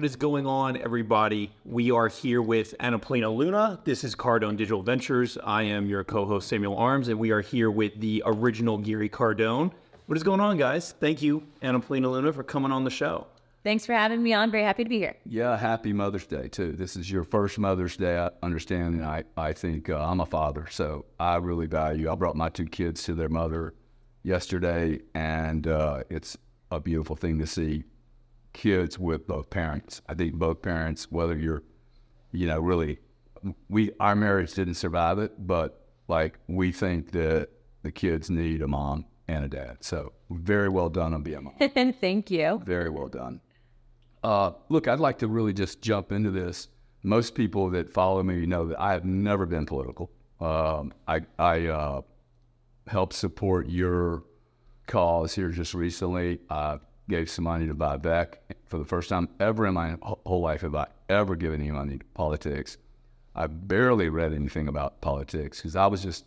What is going on, everybody? We are here with Paulina Luna. This is Cardone Digital Ventures. I am your co-host, Samuel Arms, and we are here with the original Gary Cardone. What is going on, guys? Thank you, Paulina Luna, for coming on the show. Thanks for having me on. Very happy to be here. Yeah, happy Mother's Day, too. This is your first Mother's Day, I understand, and I think I'm a father, so I really value. I brought my two kids to their mother yesterday, and it's a beautiful thing to see kids with both parents. I think both parents, whether you're, really, our marriage didn't survive it, but we think that the kids need a mom and a dad. So very well done on being a mom. Thank you. Very well done. Look, I'd like to really just jump into this. Most people that follow me know that I have never been political. I helped support your cause here just recently. I gave some money to buy back. For the first time ever in my whole life have I ever given any money to politics. I barely read anything about politics because I was just,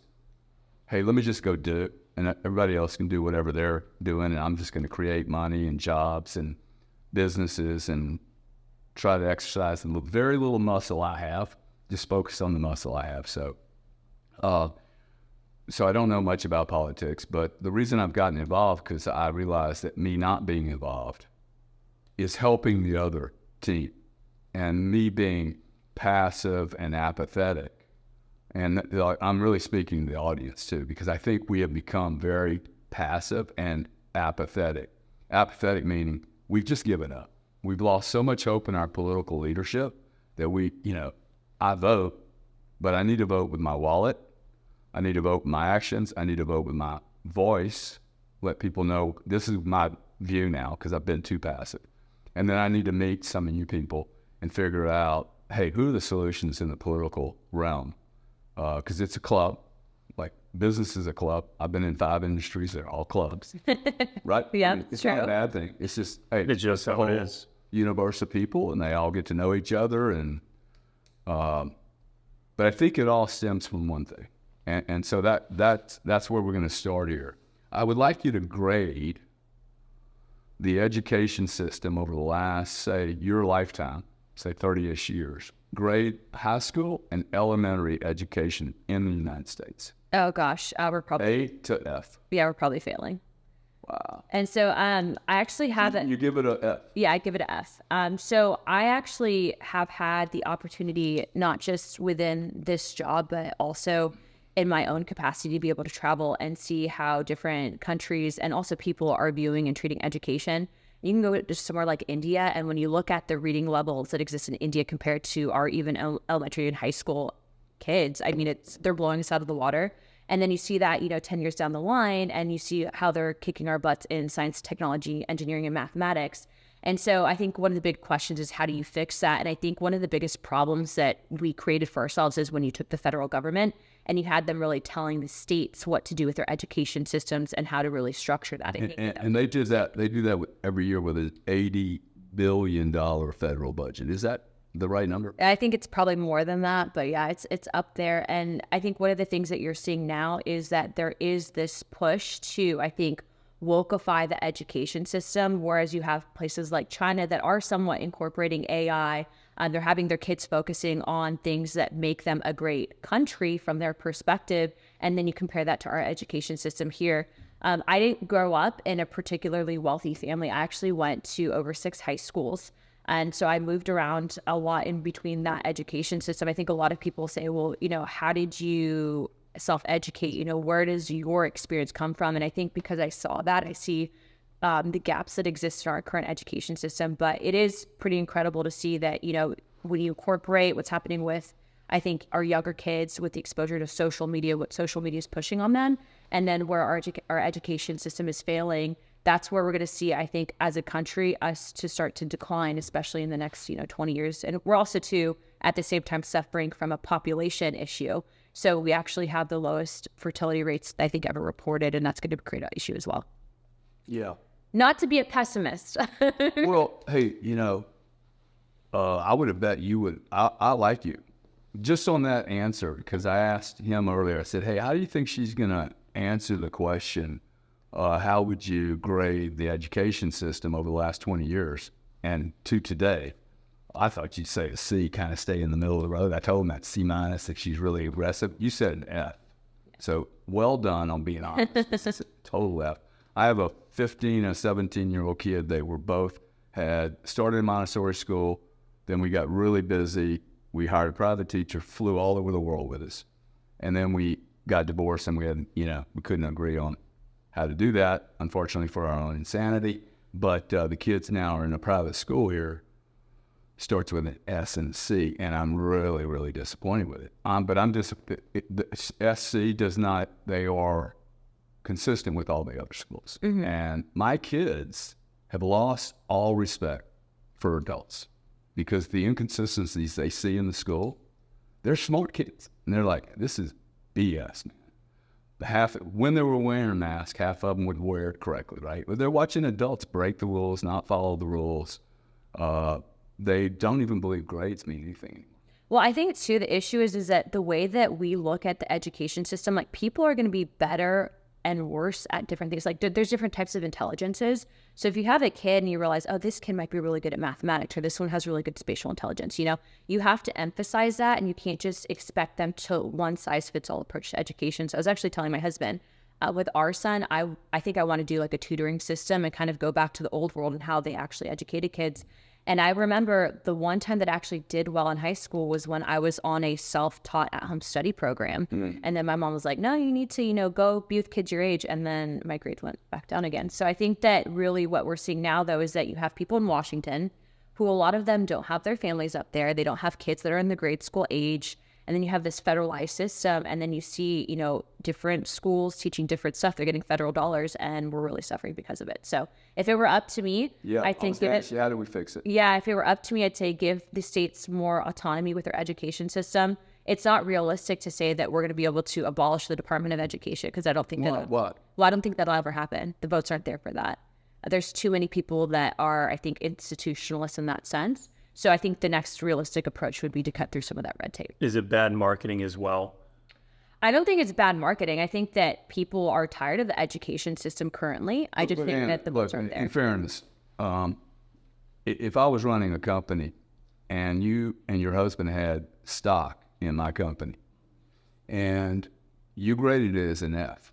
hey, let me just go do it. And everybody else can do whatever they're doing. And I'm just going to create money and jobs and businesses and try to exercise the very little muscle I have, just focus on the muscle I have. So I don't know much about politics, but the reason I've gotten involved because I realized that me not being involved is helping the other team, and me being passive and apathetic. And I'm really speaking to the audience too, because I think we have become very passive and apathetic. Apathetic meaning we've just given up. We've lost so much hope in our political leadership that I vote, but I need to vote with my wallet. I need to vote with my actions. I need to vote with my voice. Let people know this is my view now because I've been too passive. And then I need to meet some of you people and figure out, hey, who are the solutions in the political realm? Because it's a club. Like business is a club. I've been in 5 industries. They're all clubs. Right? Yeah, it's true. not a bad thing. It's just, hey, It's just how it is. Universe of people, and they all get to know each other. And but I think it all stems from one thing. And so that's where we're going to start here. I would like you to grade the education system over the last, say, your lifetime, say 30-ish years. Grade high school and elementary education in the United States. Oh gosh, we're probably A to F. Yeah, we're probably failing. Wow. And so I actually have You give it a F. Yeah, I give it an F. So I actually have had the opportunity, not just within this job, but also in my own capacity to be able to travel and see how different countries and also people are viewing and treating education. You can go to somewhere like India, and when you look at the reading levels that exist in India compared to our even elementary and high school kids, I mean, they're blowing us out of the water. And then you see that, 10 years down the line, and you see how they're kicking our butts in science, technology, engineering, and mathematics. And so I think one of the big questions is, how do you fix that? And I think one of the biggest problems that we created for ourselves is when you took the federal government and you had them really telling the states what to do with their education systems and how to really structure that. And they did that. They do that every year with an $80 billion federal budget. Is that the right number? I think it's probably more than that, but yeah, it's up there. And I think one of the things that you're seeing now is that there is this push to, I think, wokeify the education system, whereas you have places like China that are somewhat incorporating AI. They're having their kids focusing on things that make them a great country from their perspective. And then you compare that to our education system here. I didn't grow up in a particularly wealthy family. I actually went to over 6 high schools. And so I moved around a lot in between that education system. I think a lot of people say, well, how did you self-educate? Where does your experience come from? And I think because I saw that, I see the gaps that exist in our current education system. But it is pretty incredible to see that, when you incorporate what's happening with, I think, our younger kids with the exposure to social media, what social media is pushing on them, and then where our education system is failing, that's where we're going to see, I think, as a country, us to start to decline, especially in the next, 20 years. And we're also, too, at the same time, suffering from a population issue. So we actually have the lowest fertility rates, I think, ever reported, and that's going to create an issue as well. Yeah. Not to be a pessimist. Well, hey, I would have bet you would. I like you. Just on that answer, because I asked him earlier, I said, hey, how do you think she's going to answer the question, how would you grade the education system over the last 20 years and to today? I thought you'd say a C, kind of stay in the middle of the road. I told him that's C minus if she's really aggressive. You said an F. So well done on being honest. This is a total F. I have a 15 and a 17-year-old kid. They were both had started in Montessori school. Then we got really busy. We hired a private teacher, flew all over the world with us. And then we got divorced and we had, we couldn't agree on how to do that, unfortunately for our own insanity. But the kids now are in a private school here. Starts with an S and a C, and I'm really, really disappointed with it. But I'm just, the SC does not, they are consistent with all the other schools. Mm-hmm. And my kids have lost all respect for adults because the inconsistencies they see in the school, they're smart kids. And they're like, this is BS, man. When they were wearing a mask, half of them would wear it correctly, right? But they're watching adults break the rules, not follow the rules. They don't even believe grades mean anything anymore. Well, I think too, the issue is that the way that we look at the education system, like people are going to be better and worse at different things. Like there's different types of intelligences. So if you have a kid and you realize, oh, this kid might be really good at mathematics, or this one has really good spatial intelligence, you have to emphasize that, and you can't just expect them to one size fits all approach to education. So I was actually telling my husband, with our son, I think I want to do like a tutoring system and kind of go back to the old world and how they actually educated kids. And I remember the one time that I actually did well in high school was when I was on a self-taught at-home study program. Mm-hmm. And then my mom was like, no, you need to, go be with kids your age. And then my grades went back down again. So I think that really what we're seeing now, though, is that you have people in Washington who a lot of them don't have their families up there. They don't have kids that are in the grade school age. And then you have this federalized system, and then you see, different schools teaching different stuff. They're getting federal dollars, and we're really suffering because of it. So if it were up to me, I think how do we fix it? Yeah, if it were up to me, I'd say give the states more autonomy with their education system. It's not realistic to say that we're going to be able to abolish the Department of Education, because I don't think Well, I don't think that'll ever happen. The votes aren't there for that. There's too many people that are, I think, institutionalists in that sense. So I think the next realistic approach would be to cut through some of that red tape. Is it bad marketing as well? I don't think it's bad marketing. I think that people are tired of the education system currently. I just think that the votes aren't there. In fairness, if I was running a company and you and your husband had stock in my company and you graded it as an F,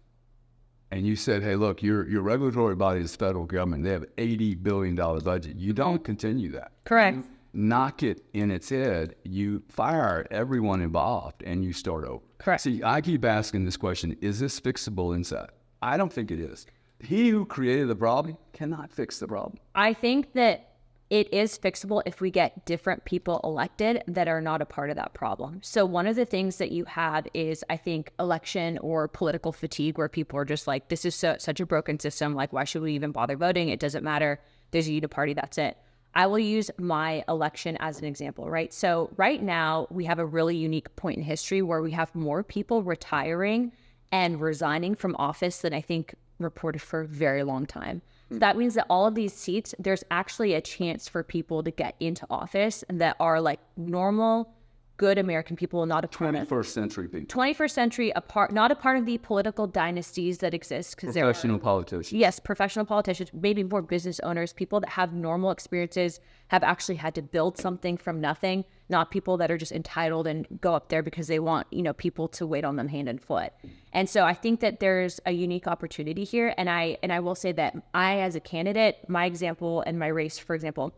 and you said, hey, look, your regulatory body is the federal government. They have an $80 billion budget. You don't continue that. Correct. You knock it in its head. You fire everyone involved, and you start over. Correct. See, I keep asking this question, is this fixable inside? I don't think it is. He who created the problem cannot fix the problem. I think that it is fixable if we get different people elected that are not a part of that problem. So one of the things that you have is, I think, election or political fatigue, where people are just like, this is such a broken system. Like, why should we even bother voting? It doesn't matter. There's a uniparty. That's it. I will use my election as an example, right? So right now we have a really unique point in history where we have more people retiring and resigning from office than I think reported for a very long time. So that means that all of these seats, there's actually a chance for people to get into office that are like normal, good American people, not a part of 21st century people. 21st century, not a part of the political dynasties that exist. Professional politicians. Yes, professional politicians, maybe more business owners, people that have normal experiences, have actually had to build something from nothing, not people that are just entitled and go up there because they want, people to wait on them hand and foot. And so I think that there's a unique opportunity here. And I will say that I, as a candidate, my example and my race, for example,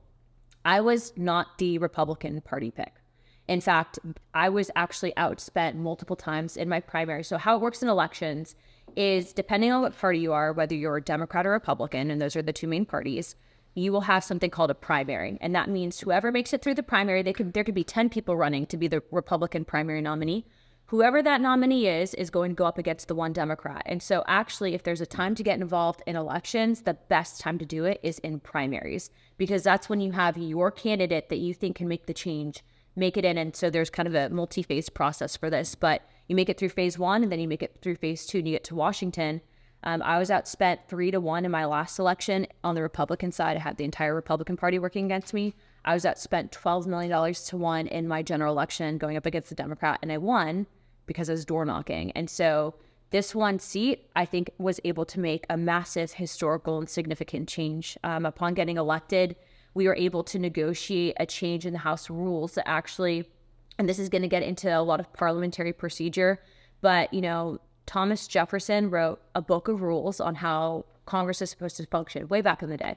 I was not the Republican Party pick. In fact, I was actually outspent multiple times in my primary. So how it works in elections is, depending on what party you are, whether you're a Democrat or Republican, and those are the two main parties, you will have something called a primary. And that means whoever makes it through the primary, there could be 10 people running to be the Republican primary nominee. Whoever that nominee is going to go up against the one Democrat. And so actually, if there's a time to get involved in elections, the best time to do it is in primaries, because that's when you have your candidate that you think can make the change, make it in. And so there's kind of a multi-phase process for this, but you make it through phase one, and then you make it through phase two, and you get to Washington. I was outspent 3-1 in my last election. On the Republican side, I had the entire Republican Party working against me. I was outspent $12 million to 1 in my general election going up against the Democrat, and I won because I was door knocking. And so this one seat, I think, was able to make a massive historical and significant change. Upon getting elected, we were able to negotiate a change in the House rules that actually, and this is going to get into a lot of parliamentary procedure, but, you know, Thomas Jefferson wrote a book of rules on how Congress is supposed to function way back in the day.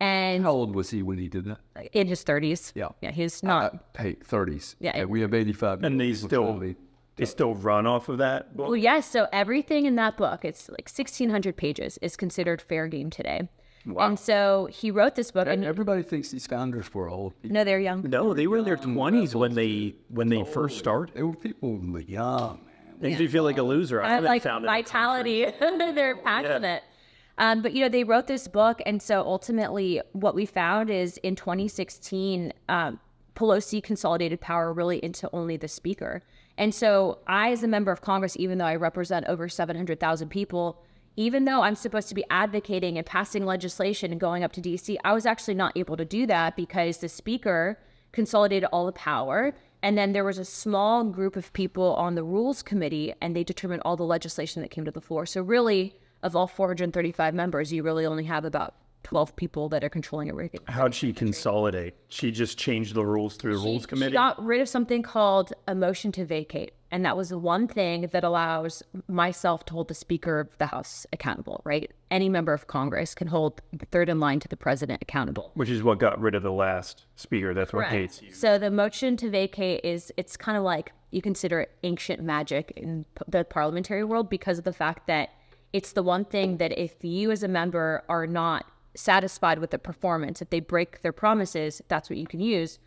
And How old was he when he did that? in his 30s. Yeah. Yeah, he's not. Hey, 30s. Yeah. And we have 85. And they still run off of that book? Well, yes. So everything in that book, it's like 1,600 pages, is considered fair game today. Wow. And so he wrote this book. And Everybody thinks these founders were old people. no, they're young. No, they were in their 20s when they first started. They were people young, man. Makes me feel like a loser. I I haven't like found it. vitality. They're passionate. But, you know, they wrote this book. And so ultimately what we found is in 2016, Pelosi consolidated power really into only the speaker. And so I, as a member of Congress, even though I represent over 700,000 people, even though I'm supposed to be advocating and passing legislation and going up to DC, I was actually not able to do that because the speaker consolidated all the power. And then there was a small group of people on the Rules Committee, and they determined all the legislation that came to the floor. So really, of all 435 members, you really only have about 12 people that are controlling everything. How'd she consolidate? She just changed the rules through the Rules Committee? She got rid of something called a motion to vacate. And that was the one thing that allows myself to hold the Speaker of the House accountable, right? Any member of Congress can hold the third in line to the president accountable. Which is what got rid of the last speaker. That's what hates you. So the motion to vacate it's kind of like, you consider it ancient magic in the parliamentary world because of the fact that it's the one thing that if you as a member are not satisfied with the performance, if they break their promises, that's what you can use.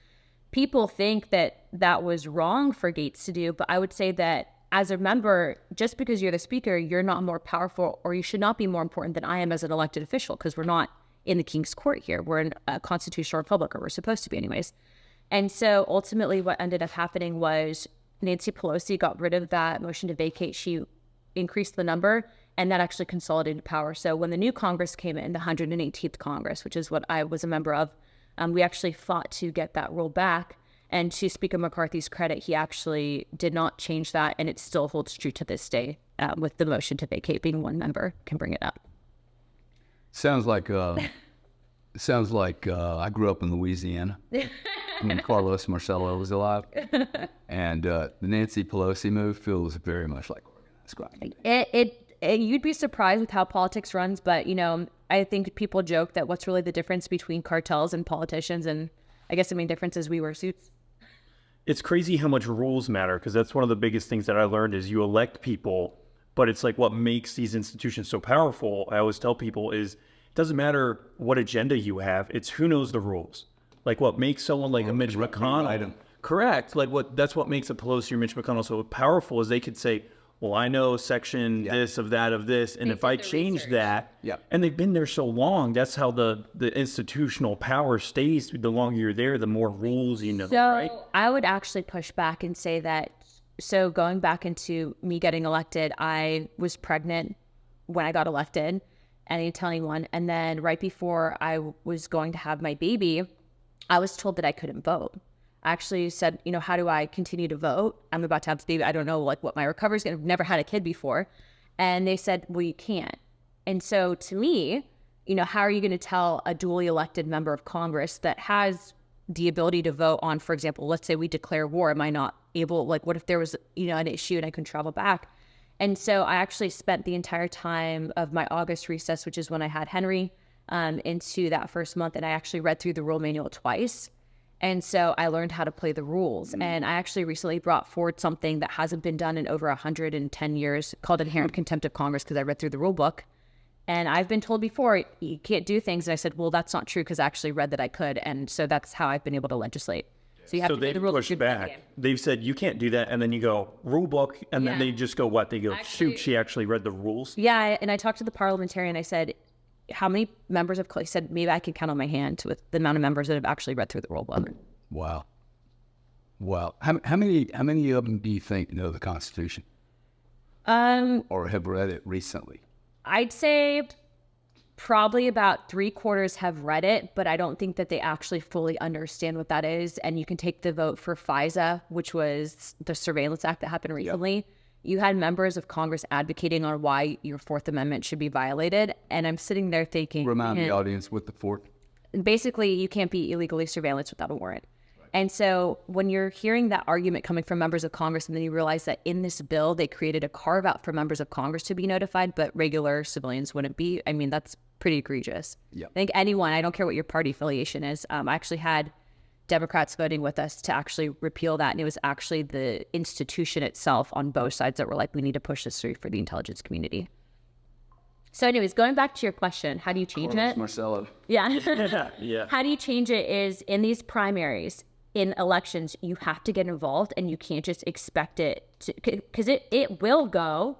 People think that that was wrong for Gates to do, but I would say that as a member, just because you're the speaker, you're not more powerful, or you should not be more important than I am as an elected official, because we're not in the King's Court here. We're in a constitutional republic, or we're supposed to be anyways. And so ultimately what ended up happening was Nancy Pelosi got rid of that motion to vacate. She increased the number, and that actually consolidated power. So when the new Congress came in, the 118th Congress, which is what I was a member of, we actually fought to get that rule back. And to Speaker McCarthy's credit, he actually did not change that, and it still holds true to this day, with the motion to vacate being one member can bring it up. Sounds like I grew up in Louisiana when Carlos Marcello was alive, and the Nancy Pelosi move feels very much like organized crime. You'd be surprised with how politics runs, but, you know, I think people joke that what's really the difference between cartels and politicians, and I guess the main difference is we wear suits. It's crazy how much rules matter, because that's one of the biggest things that I learned is you elect people, but it's like what makes these institutions so powerful, I always tell people, is it doesn't matter what agenda you have, it's who knows the rules. Like what makes someone like a Mitch McConnell, correct, like that's what makes a Pelosi or Mitch McConnell so powerful is they could say, well, I know section this of that of this, and if I change that, and they've been there so long, that's how the institutional power stays. The longer you're there, the more rules you know, right? So I would actually push back and say that, so going back into me getting elected, I was pregnant when I got elected, and I didn't tell anyone, and then right before I was going to have my baby, I was told that I couldn't vote. I actually said, you know, how do I continue to vote? I'm about to have this baby. I don't know like what my recovery is going to, I've never had a kid before. And they said, well, you can't. And so to me, you know, how are you going to tell a duly elected member of Congress that has the ability to vote on, for example, let's say we declare war, am I not able, like what if there was, you know, an issue and I couldn't travel back? And so I actually spent the entire time of my August recess, which is when I had Henry, into that first month. And I actually read through the rule manual twice. And so I learned how to play the rules. And I actually recently brought forward something that hasn't been done in over 110 years called inherent contempt of Congress, because I read through the rule book. And I've been told before, you can't do things. And I said, well, that's not true, because I actually read that I could. And so that's how I've been able to legislate. So you have to play the rules. Pushed back. They've said, you can't do that. And then you go, rule book. And then they just go, what? They go, shoot, she actually read the rules. Yeah. And I talked to the parliamentarian. I said, how many members of, he said, maybe I can count on my hand with the amount of members that have actually read through the rule book. Wow. How many of them do you think know the Constitution? Or have read it recently? I'd say probably about 3/4 have read it, but I don't think that they actually fully understand what that is. And you can take the vote for FISA, which was the Surveillance Act that happened recently. Yep. You had members of Congress advocating on why your Fourth Amendment should be violated. And I'm sitting there thinking... Remind the audience what the Fourth... basically you can't be illegally surveillanced without a warrant. And so when you're hearing that argument coming from members of Congress, and then you realize that in this bill, they created a carve out for members of Congress to be notified, but regular civilians wouldn't be. I mean, that's pretty egregious. Yeah. I think anyone, I don't care what your party affiliation is. I actually had Democrats voting with us to actually repeal that. And it was actually the institution itself on both sides that were like, we need to push this through for the intelligence community. So anyways, going back to your question, how do you change it? Marcelo. Yeah. Yeah. How do you change it is in these primaries, in elections, you have to get involved, and you can't just expect it to, because it will go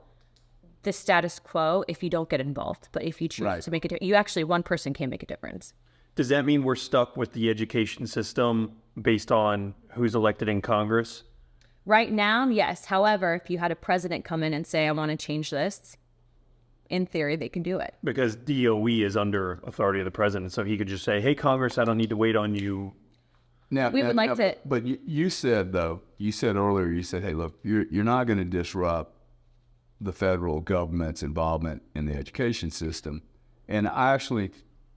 the status quo if you don't get involved. But if you choose to make a difference, you actually, one person can make a difference. Does that mean we're stuck with the education system based on who's elected in Congress? Right now, yes. However, if you had a president come in and say, I want to change this, in theory, they can do it. Because DOE is under authority of the president, so he could just say, hey, Congress, I don't need to wait on you. Now, We would like to- But you said, though, earlier, you said, hey, look, you're not going to disrupt the federal government's involvement in the education system. And I actually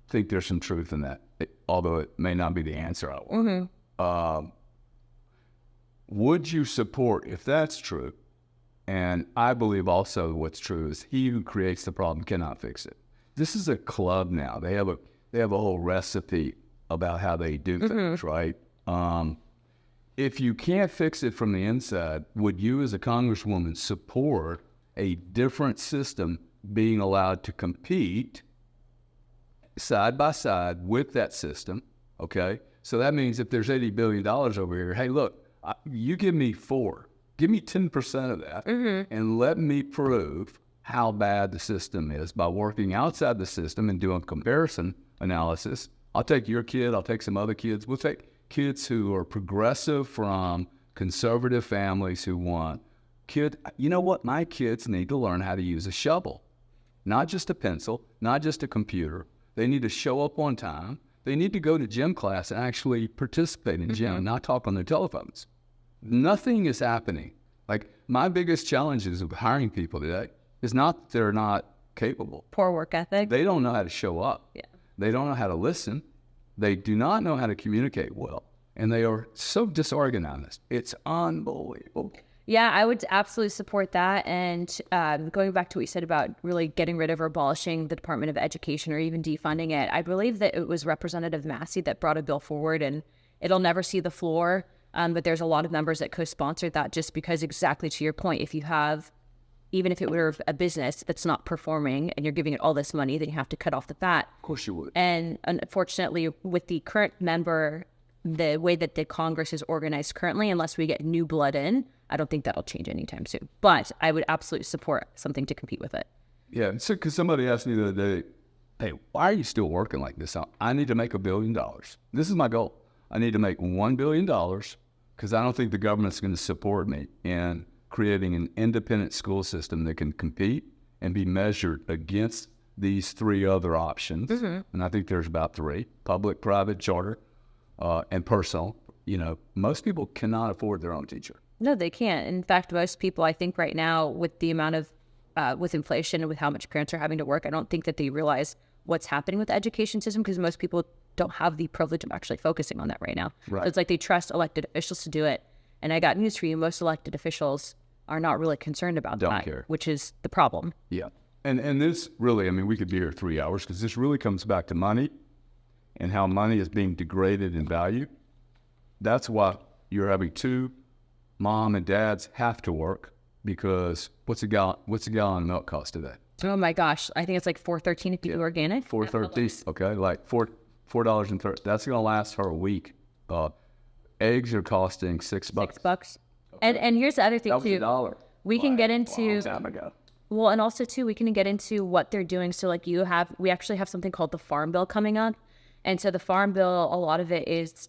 think there's some truth in that, although it may not be the answer I want. Would you support, if that's true, and I believe also what's true is he who creates the problem cannot fix it. This is a club now. They have a whole recipe about how they do things, right? If you can't fix it from the inside, would you as a congresswoman support a different system being allowed to compete side by side with that system, okay? So that means if there's $80 billion over here, hey, look, you give me 4. Give me 10% of that, and let me prove how bad the system is by working outside the system and doing comparison analysis. I'll take your kid. I'll take some other kids. We'll take kids who are progressive from conservative families who want you know what? My kids need to learn how to use a shovel, not just a pencil, not just a computer. They need to show up on time. They need to go to gym class and actually participate in gym, not talk on their telephones. Nothing is happening. Like, my biggest challenges of hiring people today is not that they're not capable. Poor work ethic. They don't know how to show up. Yeah. They don't know how to listen. They do not know how to communicate well. And they are so disorganized. It's unbelievable. Yeah, I would absolutely support that. And going back to what you said about really getting rid of or abolishing the Department of Education or even defunding it, I believe that it was Representative Massey that brought a bill forward, and it'll never see the floor. But there's a lot of members that co-sponsored that just because, exactly to your point, if you have, even if it were a business that's not performing and you're giving it all this money, then you have to cut off the fat. Of course you would. And unfortunately, with the current member, the way that the Congress is organized currently, unless we get new blood in, I don't think that'll change anytime soon. But I would absolutely support something to compete with it. Yeah, so because somebody asked me the other day, hey, why are you still working like this? I need to make $1 billion. This is my goal. I need to make $1 billion because I don't think the government's going to support me in creating an independent school system that can compete and be measured against these 3 other options. And I think there's about 3: public, private, charter, and personal. You know, most people cannot afford their own teacher. No, they can't. In fact, most people, I think right now, with the amount of, with inflation and with how much parents are having to work, I don't think that they realize what's happening with the education system because most people don't have the privilege of actually focusing on that right now. Right. So it's like they trust elected officials to do it. And I got news for you. Most elected officials are not really concerned about Don't care. which is the problem. Yeah. And this really, I mean, we could be here 3 hours because this really comes back to money and how money is being degraded in value. That's why you're having 2 mom and dads have to work because what's a gallon of milk cost today? Oh my gosh. I think it's like $4.13 if you do organic. $4.13. Okay. Like $4.30. That's going to last her a week. Eggs are costing $6. $6. And here's the other thing That was too. $1. We can get into Long time ago. well, and also too, we can get into what they're doing. So like we actually have something called the Farm Bill coming up. And so the Farm Bill, a lot of it is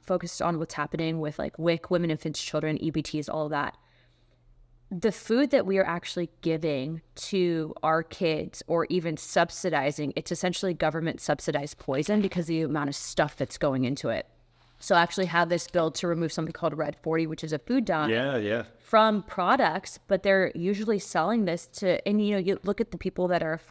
focused on what's happening with like WIC, women, infants, children, EBTs, all of that. The food that we are actually giving to our kids or even subsidizing, it's essentially government subsidized poison because of the amount of stuff that's going into it. So I actually have this bill to remove something called Red 40, which is a food dye Yeah. from products, but they're usually selling this to, and you look at the people that are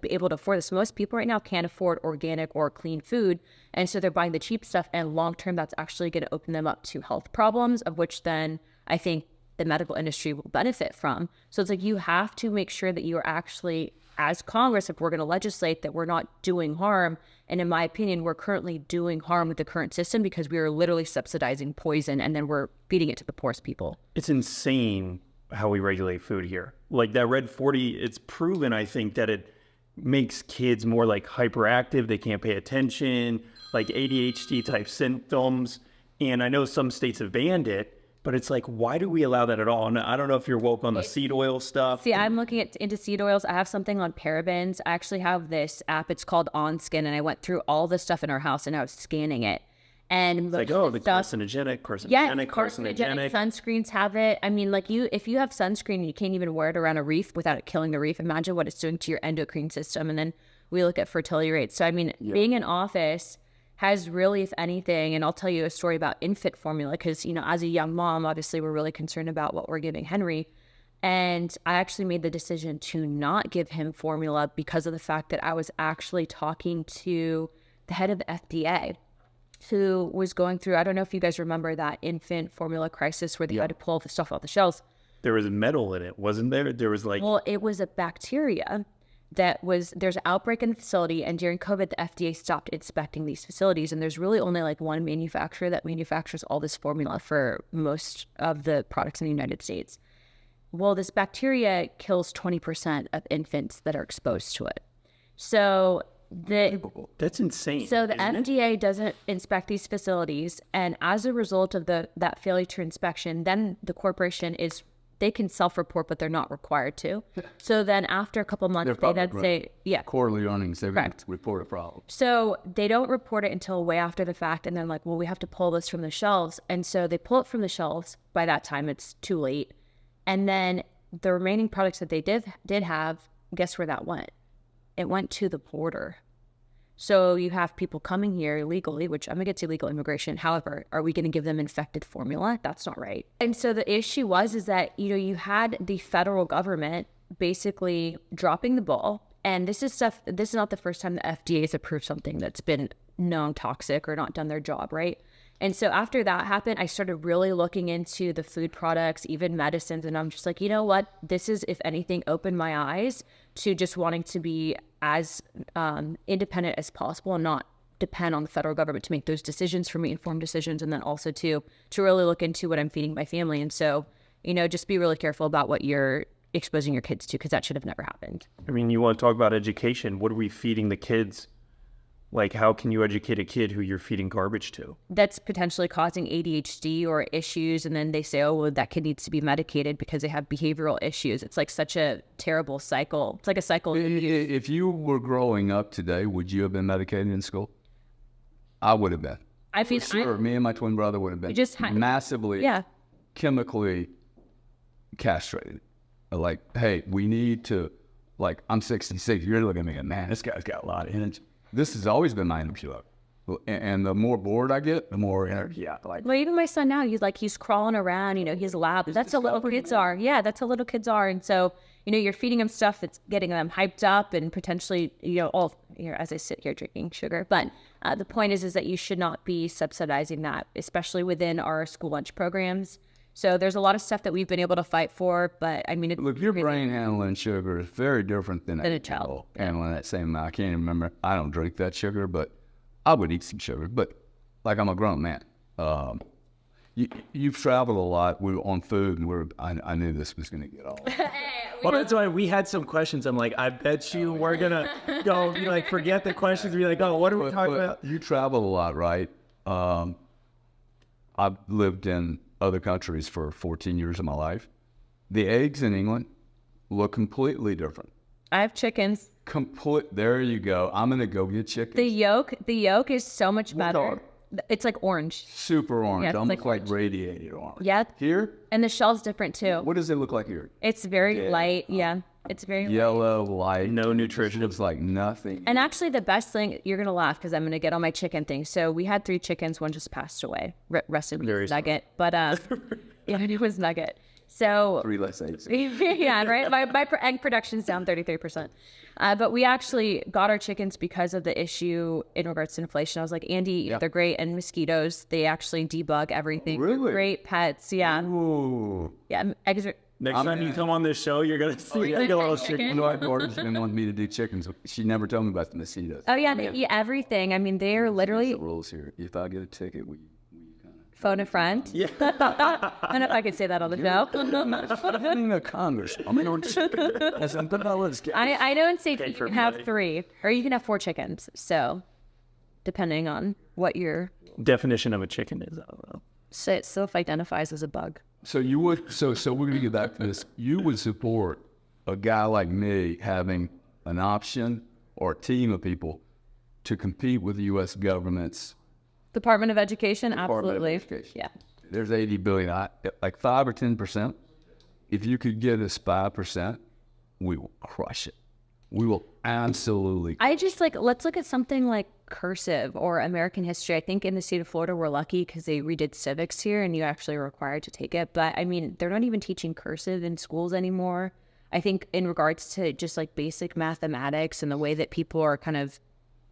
able to afford this. Most people right now can't afford organic or clean food, and so they're buying the cheap stuff, and long term that's actually going to open them up to health problems, of which then I think the medical industry will benefit from. So it's like you have to make sure that you are actually, as Congress, if we're going to legislate, that we're not doing harm. And in my opinion, we're currently doing harm with the current system because we are literally subsidizing poison and then we're feeding it to the poorest people. It's insane how we regulate food here. Like that Red 40, it's proven, I think, that it makes kids more like hyperactive. They can't pay attention, like ADHD type symptoms. And I know some states have banned it, but it's like, why do we allow that at all? And I don't know if you're woke on the seed oil stuff. See, I'm looking into seed oils. I have something on parabens. I actually have this app. It's called On Skin, and I went through all the stuff in our house, and I was scanning it. And it's like, oh, the carcinogenic. Sunscreens have it. I mean, like if you have sunscreen and you can't even wear it around a reef without it killing the reef, imagine what it's doing to your endocrine system. And then we look at fertility rates. So, I mean, being in office has really, if anything, and I'll tell you a story about infant formula because, as a young mom, obviously we're really concerned about what we're giving Henry. And I actually made the decision to not give him formula because of the fact that I was actually talking to the head of the FDA who was going through, I don't know if you guys remember that infant formula crisis where they had to pull the stuff off the shelves. There was metal in it, wasn't there? There was Well, it was a bacteria there's an outbreak in the facility, and during COVID, the FDA stopped inspecting these facilities, and there's really only like one manufacturer that manufactures all this formula for most of the products in the United States. Well, this bacteria kills 20% of infants that are exposed to it. So that's insane. So the FDA doesn't inspect these facilities, and as a result of that failure to inspection, then the corporation they can self-report, but they're not required to. So then after a couple of months, they then say, quarterly earnings, they're going to report a problem. So they don't report it until way after the fact. And then like, well, we have to pull this from the shelves. And so they pull it from the shelves. By that time, it's too late. And then the remaining products that they did have, guess where that went? It went to the border. So you have people coming here illegally, which I'm going to get to illegal immigration. However, are we going to give them infected formula? That's not right. And so the issue is that, you had the federal government basically dropping the ball. And this is not the first time the FDA has approved something that's been known toxic or not done their job, right? And so after that happened, I started really looking into the food products, even medicines. And I'm just like, you know what? This is, if anything, opened my eyes to just wanting to be as independent as possible and not depend on the federal government to make those decisions for me, informed decisions. And then also to really look into what I'm feeding my family. And so, just be really careful about what you're exposing your kids to, because that should have never happened. I mean, you want to talk about education. What are we feeding the kids? Like, how can you educate a kid who you're feeding garbage to? That's potentially causing ADHD or issues. And then they say, oh, well, that kid needs to be medicated because they have behavioral issues. It's like such a terrible cycle. It's like a cycle. If you were growing up today, would you have been medicated in school? I would have been. I feel sure. Me and my twin brother would have been massively chemically castrated. Like, hey, we need to, I'm 66. You're looking at me, man, this guy's got a lot of energy. This has always been my energy level. And the more bored I get, the more energy I like. Well, even my son now, he's crawling around, he's lab. That's how little kids are. Yeah, that's how little kids are. And so, you're feeding them stuff that's getting them hyped up and potentially, all here as I sit here drinking sugar. But the point is that you should not be subsidizing that, especially within our school lunch programs. So there's a lot of stuff that we've been able to fight for, but I mean, look, your brain handling sugar is very different than a child handling that same amount. I can't even remember. I don't drink that sugar, but I would eat some sugar. But I'm a grown man. You've traveled a lot on food, and I knew this was going to get all. Well, that's why we had some questions. I'm like, I bet you we're gonna go. Forget the questions. Be like, oh, what are we talking about? You travel a lot, right? I've lived in other countries for 14 years of my life. The eggs in England look completely different. I have chickens. There you go. I'm gonna go get chickens. The yolk is so much better. It's like orange. Super orange. Yeah, almost like radiated orange. Yeah. Here? And the shell's different too. What does it look like here? It's very light, yeah. It's very yellow, light. No nutrition. It looks like nothing. And actually, the best thing, you're going to laugh because I'm going to get on my chicken thing. So we had 3 chickens. One just passed away. Rest in peace, Nugget. But yeah, it was Nugget. So 3 less eggs. yeah, right. My egg production's down 33%. But we actually got our chickens because of the issue in regards to inflation. I was like, Andy, they're great. And mosquitoes, they actually debug everything. Really? Great pets. Yeah. Ooh. Yeah. Eggs are... Next time you come on this show, you're going to see a little chicken. You know, I ordered, she didn't want me to do chickens. She never told me about the mosquitoes. Oh, yeah. They eat everything. I mean, they are literally... The rules here. If I get a ticket, we kind of... Phone a friend. Yeah. I don't know if I could say that on the show. I'm a Congress. I mean, I know in safety you for can have money. 3, or you can have 4 chickens. So, depending on what your Definition of a chicken is, I don't know. self-identifies as a bug. So you would, so we're gonna get back to this. You would support a guy like me having an option or a team of people to compete with the U.S. government's Department of Education, Department of absolutely. Education. Yeah. There's 80 billion, like 5 or 10%. If you could get us 5%, we will crush it. We will absolutely. I just let's look at something like cursive or American history. I think in the state of Florida, we're lucky because they redid civics here and you actually are required to take it. But I mean, they're not even teaching cursive in schools anymore. I think in regards to just like basic mathematics and the way that people are kind of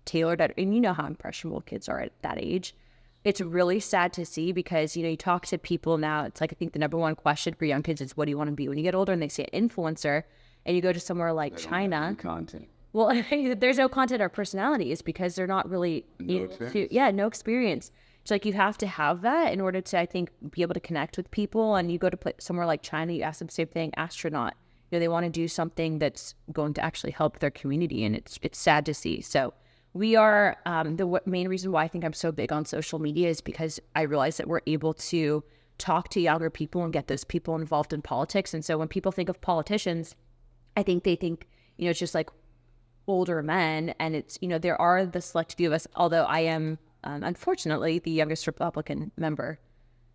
tailored at, and you know how impressionable kids are at that age. It's really sad to see because, you talk to people now, it's like, I think the number one question for young kids is, what do you want to be when you get older? And they say influencer, and you go to somewhere like China. Content. Well, there's no content or personalities because they're not really No experience. no experience. It's like you have to have that in order to, I think, be able to connect with people. And you go to somewhere like China, you ask them the same thing, astronaut. They want to do something that's going to actually help their community, and it's sad to see. So we are the main reason why I think I'm so big on social media is because I realize that we're able to talk to younger people and get those people involved in politics. And so when people think of politicians, I think they think, it's just like older men, and it's, there are the select few of us, although I am, unfortunately, the youngest Republican member.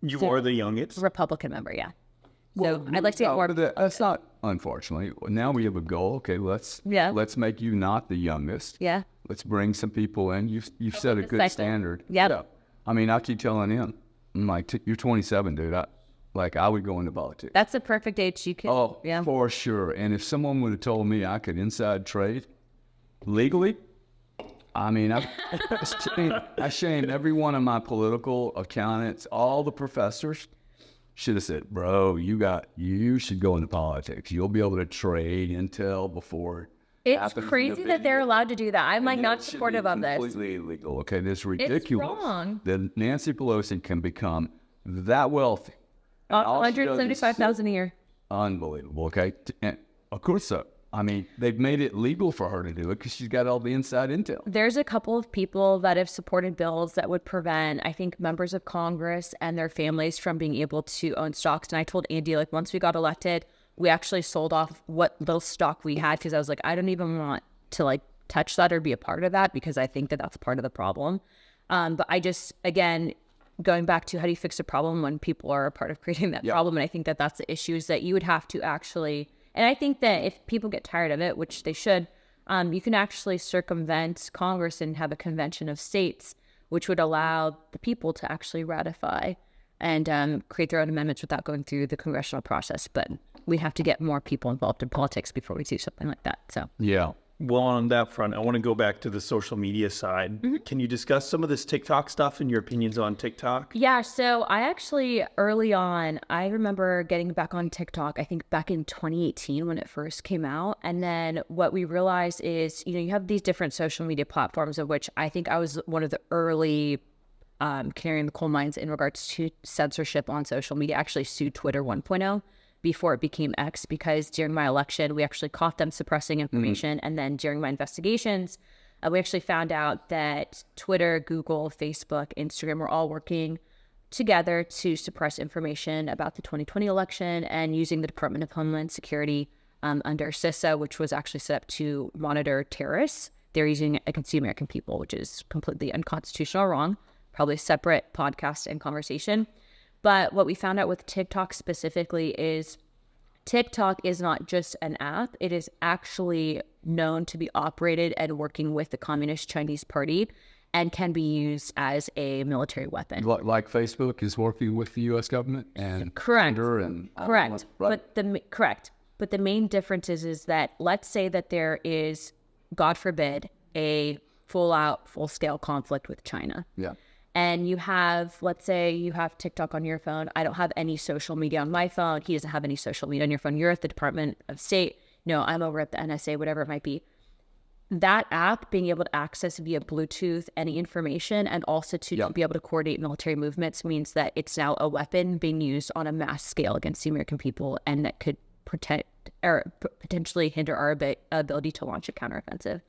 You are the youngest? Republican member, yeah. So I'd like to get more. That's not, unfortunately. Now we have a goal. Okay, let's make you not the youngest. Yeah. Let's bring some people in. You've set a good cycle. standard. Yep. Yeah. I mean, I keep telling him, I'm like, you're 27, dude. I would go into politics. That's the perfect age you can. Oh, yeah. for sure. And if someone would have told me I could inside trade legally, I mean, I shamed every one of my political accountants, all the professors. Should have said, bro, you should go into politics. You'll be able to trade intel before. It's crazy that they're allowed to do that. I'm like not supportive of this. Completely illegal. Okay, this is ridiculous. It's wrong. That Nancy Pelosi can become that wealthy. And all she does is $175,000 a year. Unbelievable. Okay, and of course so. I mean, they've made it legal for her to do it because she's got all the inside intel. There's a couple of people that have supported bills that would prevent, I think, members of Congress and their families from being able to own stocks. And I told Andy, like, once we got elected, we actually sold off what little stock we had because I was like, I don't even want to, like, touch that or be a part of that because I think that that's part of the problem. But I just, again, going back to how do you fix a problem when people are a part of creating that problem? And I think that that's the issue is that you would have to actually... And I think that if people get tired of it, which they should, you can actually circumvent Congress and have a convention of states, which would allow the people to actually ratify and create their own amendments without going through the congressional process. But we have to get more people involved in politics before we do something like that. So Yeah. Well, on that front, I want to go back to the social media side. Mm-hmm. Can you discuss some of this TikTok stuff and your opinions on TikTok? yeah, so I actually early on, I remember getting back on TikTok, I think back in 2018 when it first came out. And then what we realized is, you have these different social media platforms of which I think I was one of the early canary in the coal mines in regards to censorship on social media. I actually sued Twitter 1.0 before it became X because during my election, we actually caught them suppressing information. And then during my investigations, we actually found out that Twitter, Google, Facebook, Instagram were all working together to suppress information about the 2020 election and using the Department of Homeland Security under CISA, which was actually set up to monitor terrorists. They're using it against the American people, which is completely unconstitutional or wrong. Probably a separate podcast and conversation. But what we found out with TikTok specifically is TikTok is not just an app. It is actually known to be operated and working with the Communist Chinese Party and can be used as a military weapon. Like Facebook is working with the U.S. government and Correct. Twitter and Correct. right. But the main difference is that let's say that there is, God forbid, a full-scale conflict with China. Yeah. And you have, let's say you have TikTok on your phone. I don't have any social media on my phone. He doesn't have any social media on your phone. You're at the Department of State. No, I'm over at the NSA, whatever it might be. That app being able to access via Bluetooth any information and also to be able to coordinate military movements means that it's now a weapon being used on a mass scale against the American people, and that could protect or potentially hinder our ability to launch a counteroffensive.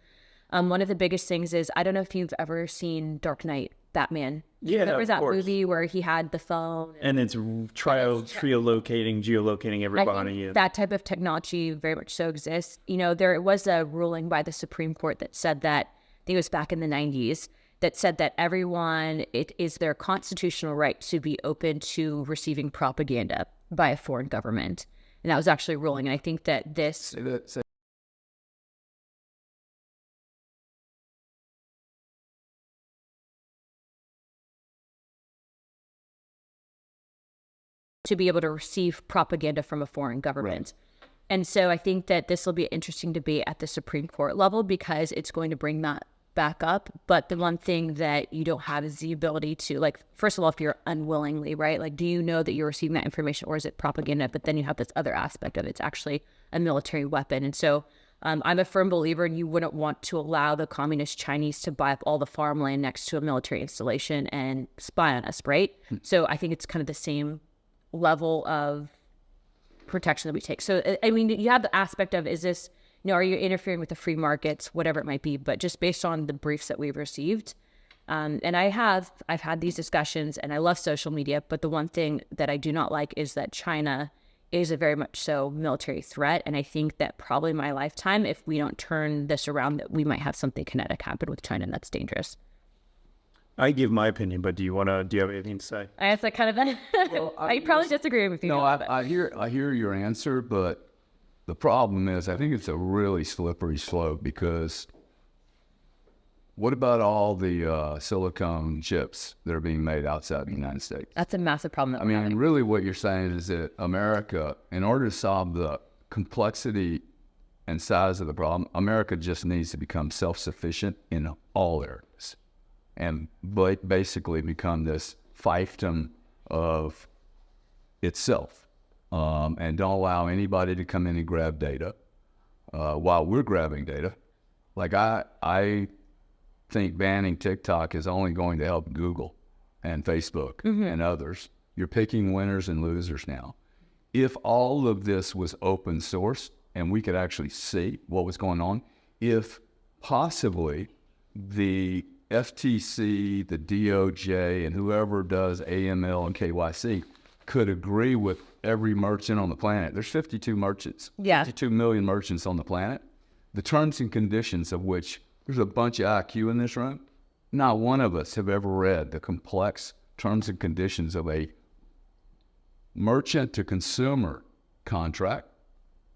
One of the biggest things is, I don't know if you've ever seen Dark Knight, Batman. Yeah, there was that course. movie where he had the phone. And it's geolocating everybody. I think that type of technology very much so exists. You know, there was a ruling by the Supreme Court that said that, I think it was back in the 90s, that said that everyone, it is their constitutional right to be open to receiving propaganda by a foreign government. And that was actually a ruling. And I think that this... to be able to receive propaganda from a foreign government. Right. And so I think that this will be an interesting debate at the Supreme Court level because it's going to bring that back up. But the one thing that you don't have is the ability to, like, first of all, if you're unwillingly, right? Like, do you know that you're receiving that information or is it propaganda? But then you have this other aspect of it. It's actually a military weapon. And so I'm a firm believer you wouldn't want to allow the Communist Chinese to buy up all the farmland next to a military installation and spy on us, right? So I think it's kind of the same level of protection that we take. So, I mean, you have the aspect of, is this, you know, are you interfering with the free markets, whatever it might be, but just based on the briefs that we've received. And I've had these discussions and I love social media, but the one thing that I do not like is that China is a very much so military threat. And I think that probably in my lifetime, if we don't turn this around, that we might have something kinetic happen with China, and that's dangerous. I give my opinion, but do you have anything to say? I guess I kind of, well, I probably disagree with you. No, I hear your answer, but the problem is I think it's a really slippery slope because what about all the silicone chips that are being made outside the United States? That's a massive problem. I mean, really what you're saying is that America, in order to solve the complexity and size of the problem, America just needs to become self-sufficient in all areas. And basically become this fiefdom of itself, and don't allow anybody to come in and grab data while we're grabbing data. Like I think banning TikTok is only going to help Google and Facebook and others. You're picking winners and losers now. If all of this was open source and we could actually see what was going on, if possibly the FTC, the DOJ, and whoever does AML and KYC could agree with every merchant on the planet. There's 52 merchants, 52 million merchants on the planet. The terms and conditions of which there's a bunch of IQ in this room. Not one of us have ever read the complex terms and conditions of a merchant to consumer contract,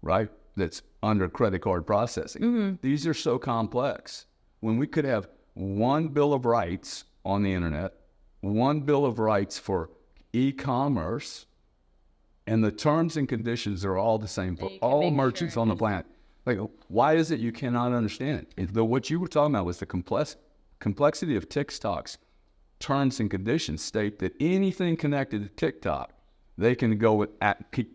right? That's under credit card processing. These are so complex. When we could have one bill of rights on the internet, one bill of rights for e-commerce, and the terms and conditions are all the same for all merchants on the planet. Like, why is it you cannot understand it? What you were talking about was the complexity of TikTok's terms and conditions state that anything connected to TikTok, they can go with,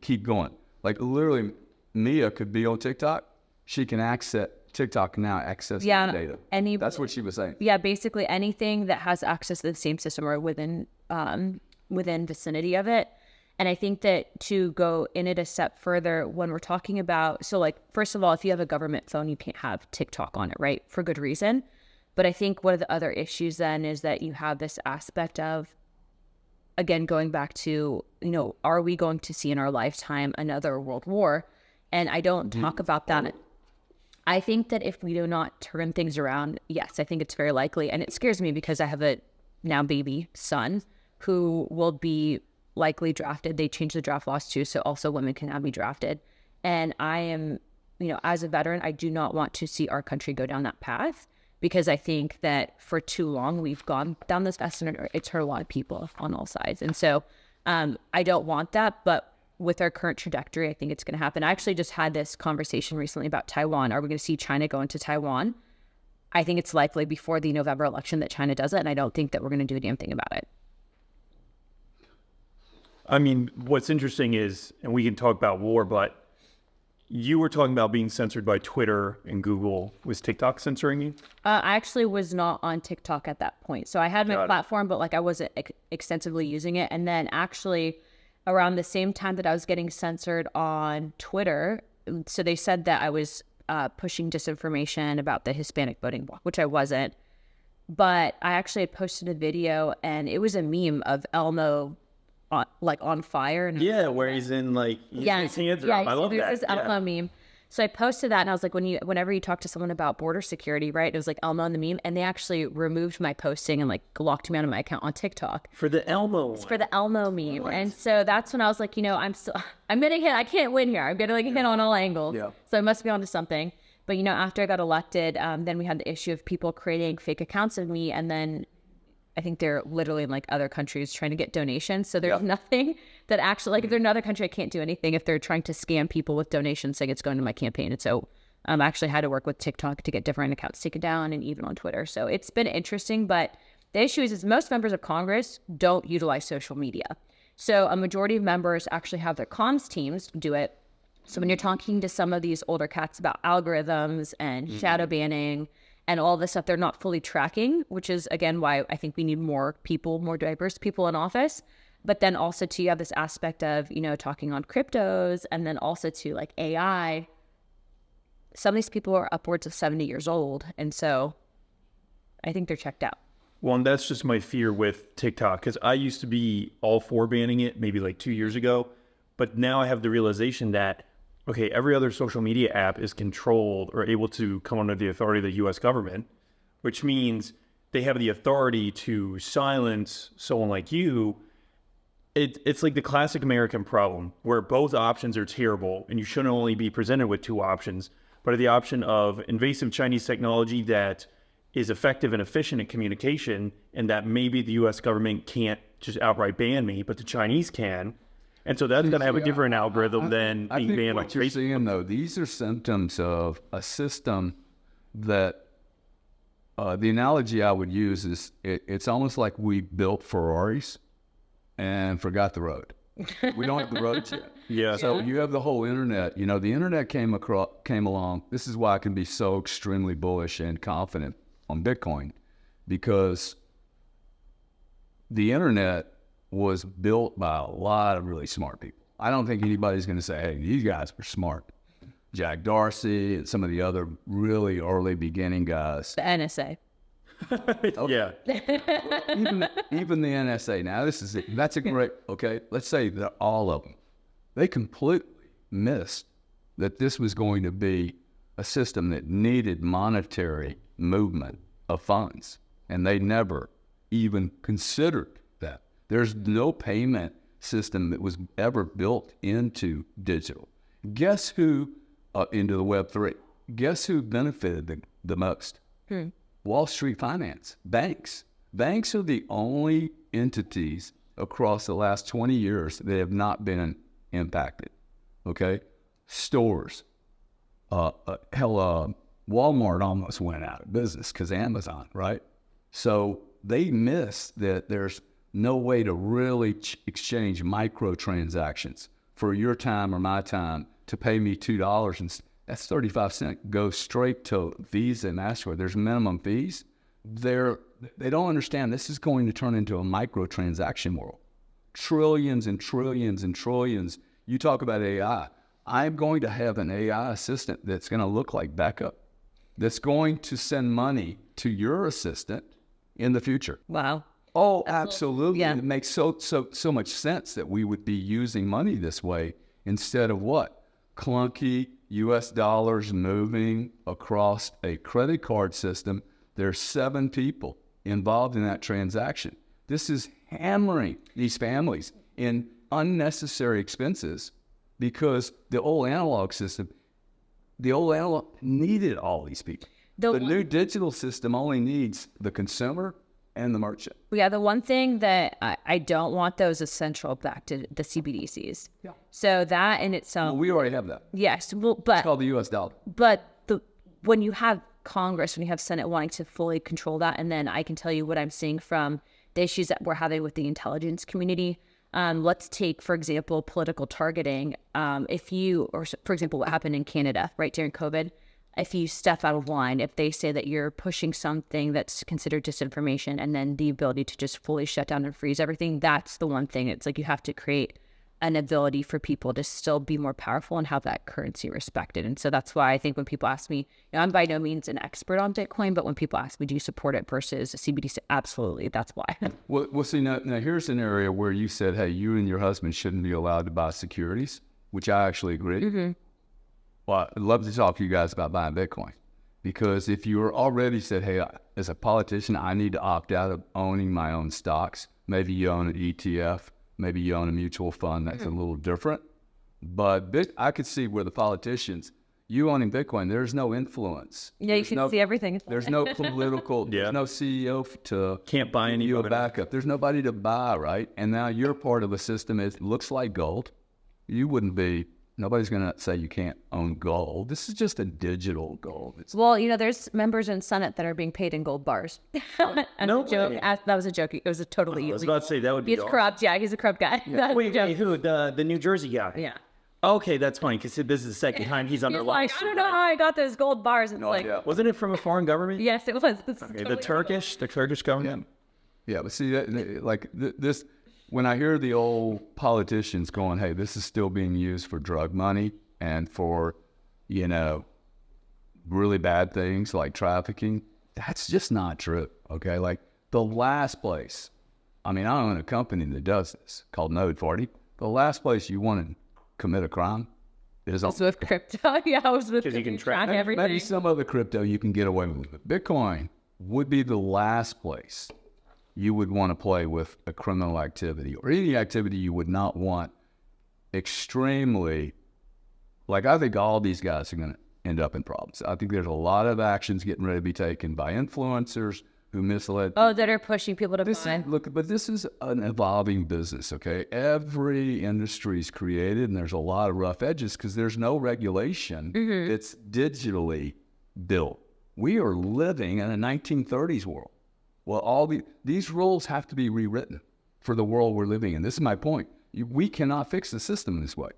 keep going. Like, literally, Mia could be on TikTok. She can access TikTok now access data. That's what she was saying. Yeah, basically anything that has access to the same system or within vicinity of it. And I think that to go in it a step further, when we're talking about, so like, first of all, if you have a government phone, you can't have TikTok on it, right? For good reason. But I think one of the other issues then is that you have this aspect of, again, going back to, you know, are we going to see in our lifetime another world war? And I don't talk about that. I think that if we do not turn things around, yes, I think it's very likely. And it scares me because I have a now baby son who will be likely drafted. They changed the draft laws too, so also women can now be drafted. And I am, as a veteran, I do not want to see our country go down that path, because I think that for too long we've gone down this path and it's hurt a lot of people on all sides. And so I don't want that, but with our current trajectory, I think it's going to happen. I actually just had this conversation recently about Taiwan. Are we going to see China go into Taiwan? I think it's likely before the November election that China does it, and I don't think that we're going to do a damn thing about it. I mean, what's interesting is, and we can talk about war, but you were talking about being censored by Twitter and Google. Was TikTok censoring you? I actually was not on TikTok at that point. So I had my platform, but I wasn't extensively using it. And then actually around the same time that I was getting censored on Twitter, so they said that I was pushing disinformation about the Hispanic voting bloc, which I wasn't. But I actually had posted a video, and it was a meme of Elmo on fire. And where he's in his hands are up. I love that. This Elmo meme. So I posted that, and I was like, whenever you talk to someone about border security, right? It was like Elmo in the meme, and they actually removed my posting and locked me out of my account on TikTok For the Elmo one. for the Elmo meme. And so that's when I was like, I'm getting hit. I can't win here. I'm getting hit on all angles. Yeah. So I must be onto something. But after I got elected, then we had the issue of people creating fake accounts of me, and then I think they're literally in other countries trying to get donations. So there's nothing that actually, if they're in another country, I can't do anything if they're trying to scam people with donations saying it's going to my campaign. And so I actually had to work with TikTok to get different accounts taken down, and even on Twitter. So it's been interesting. But the issue is most members of Congress don't utilize social media. So a majority of members actually have their comms teams do it. So when you're talking to some of these older cats about algorithms and shadow banning and all this stuff, they're not fully tracking, which is, again, why I think we need more diverse people in office. But then also, too, you have this aspect of, talking on cryptos, and then also, too, AI. Some of these people are upwards of 70 years old. And so I think they're checked out. Well, and that's just my fear with TikTok, because I used to be all for banning it maybe 2 years ago. But now I have the realization that, okay, every other social media app is controlled or able to come under the authority of the U.S. government, which means they have the authority to silence someone like you. It's like the classic American problem where both options are terrible, and you shouldn't only be presented with two options, but the option of invasive Chinese technology that is effective and efficient in communication, and that maybe the U.S. government can't just outright ban me, but the Chinese can. And so that's going to have a different algorithm than being banned what you're seeing, though, these are symptoms of a system that the analogy I would use is it's almost like we built Ferraris and forgot the road. We don't have the roads yet. Yeah. So you have the whole internet. The internet came along. This is why I can be so extremely bullish and confident on Bitcoin, because the internet was built by a lot of really smart people. I don't think anybody's going to say, hey, these guys were smart. Jack Dorsey and some of the other really early beginning guys. The NSA. Yeah. Even the NSA. Now, that's a great, okay, let's say that all of them, they completely missed that this was going to be a system that needed monetary movement of funds. And they never even considered that. There's no payment system that was ever built into digital. Guess who, into the Web3, guess who benefited the most? Wall Street finance, banks. Banks are the only entities across the last 20 years that have not been impacted, okay? Stores. Walmart almost went out of business because Amazon, right? So they missed that there's no way to really exchange microtransactions for your time or my time to pay me $2 and that's 35 cents goes straight to Visa and MasterCard. There's minimum fees. They don't understand this is going to turn into a microtransaction world. Trillions and trillions and trillions. You talk about AI. I'm going to have an AI assistant that's going to look like backup, that's going to send money to your assistant in the future. Wow. Oh, absolutely. Yeah. It makes so much sense that we would be using money this way instead of what? Clunky U.S. dollars moving across a credit card system. There's 7 people involved in that transaction. This is hammering these families in unnecessary expenses because the old analog system, needed all these people. The new digital system only needs the consumer and the merchant. Yeah, the one thing that I don't want, though, is essential back to the CBDCs. Yeah. So that in itself... Well, we already have that. Yes, well, but... It's called the U.S. dollar. But when you have Congress, when you have Senate wanting to fully control that, and then I can tell you what I'm seeing from the issues that we're having with the intelligence community. Let's take, for example, political targeting. For example, what happened in Canada, right, during COVID, if you step out of line, if they say that you're pushing something that's considered disinformation, and then the ability to just fully shut down and freeze everything, that's the one thing. It's like you have to create an ability for people to still be more powerful and have that currency respected. And so that's why I think when people ask me, I'm by no means an expert on Bitcoin, but when people ask me, do you support it versus a CBDC? Absolutely. That's why. Well, see, now here's an area where you said, hey, you and your husband shouldn't be allowed to buy securities, which I actually agree. Mm-hmm. Well, I'd love to talk to you guys about buying Bitcoin, because if you were already said, hey, as a politician, I need to opt out of owning my own stocks. Maybe you own an ETF. Maybe you own a mutual fund. That's a little different. But I could see where the politicians, you owning Bitcoin, there's no influence. Yeah, you can see everything. There's no political, there's no CEO to can't buy any you a backup. There's nobody to buy, right? And now you're part of a system. It looks like gold. You wouldn't be. Nobody's going to say you can't own gold. This is just a digital gold. Well, there's members in Senate that are being paid in gold bars. No joke. That was a joke. It was a totally illegal. I was about to say that would be. He's corrupt. Yeah, he's a corrupt guy. Yeah. Wait, who? The New Jersey guy? Yeah. Okay, that's funny, because this is the second time he's under lawsuit. Like, I don't know how I got those gold bars. It's Wasn't it from a foreign government? Yes, it was. Okay, totally the Turkish government. Yeah, but see, this. When I hear the old politicians going, hey, this is still being used for drug money and for, really bad things like trafficking, that's just not true, okay? Like, the last place, I own a company that does this called Node 40. The last place you want to commit a crime is with crypto. Yeah, I was with because you can track everything. Maybe some other crypto you can get away with it. Bitcoin would be the last place you would want to play with a criminal activity or any activity you would not want extremely. Like, I think all these guys are going to end up in problems. I think there's a lot of actions getting ready to be taken by influencers who misled. Oh, that are pushing people to buy. Look, but this is an evolving business, okay? Every industry is created, and there's a lot of rough edges because there's no regulation that's digitally built. We are living in a 1930s world. Well, these rules have to be rewritten for the world we're living in. This is my point. We cannot fix the system this way.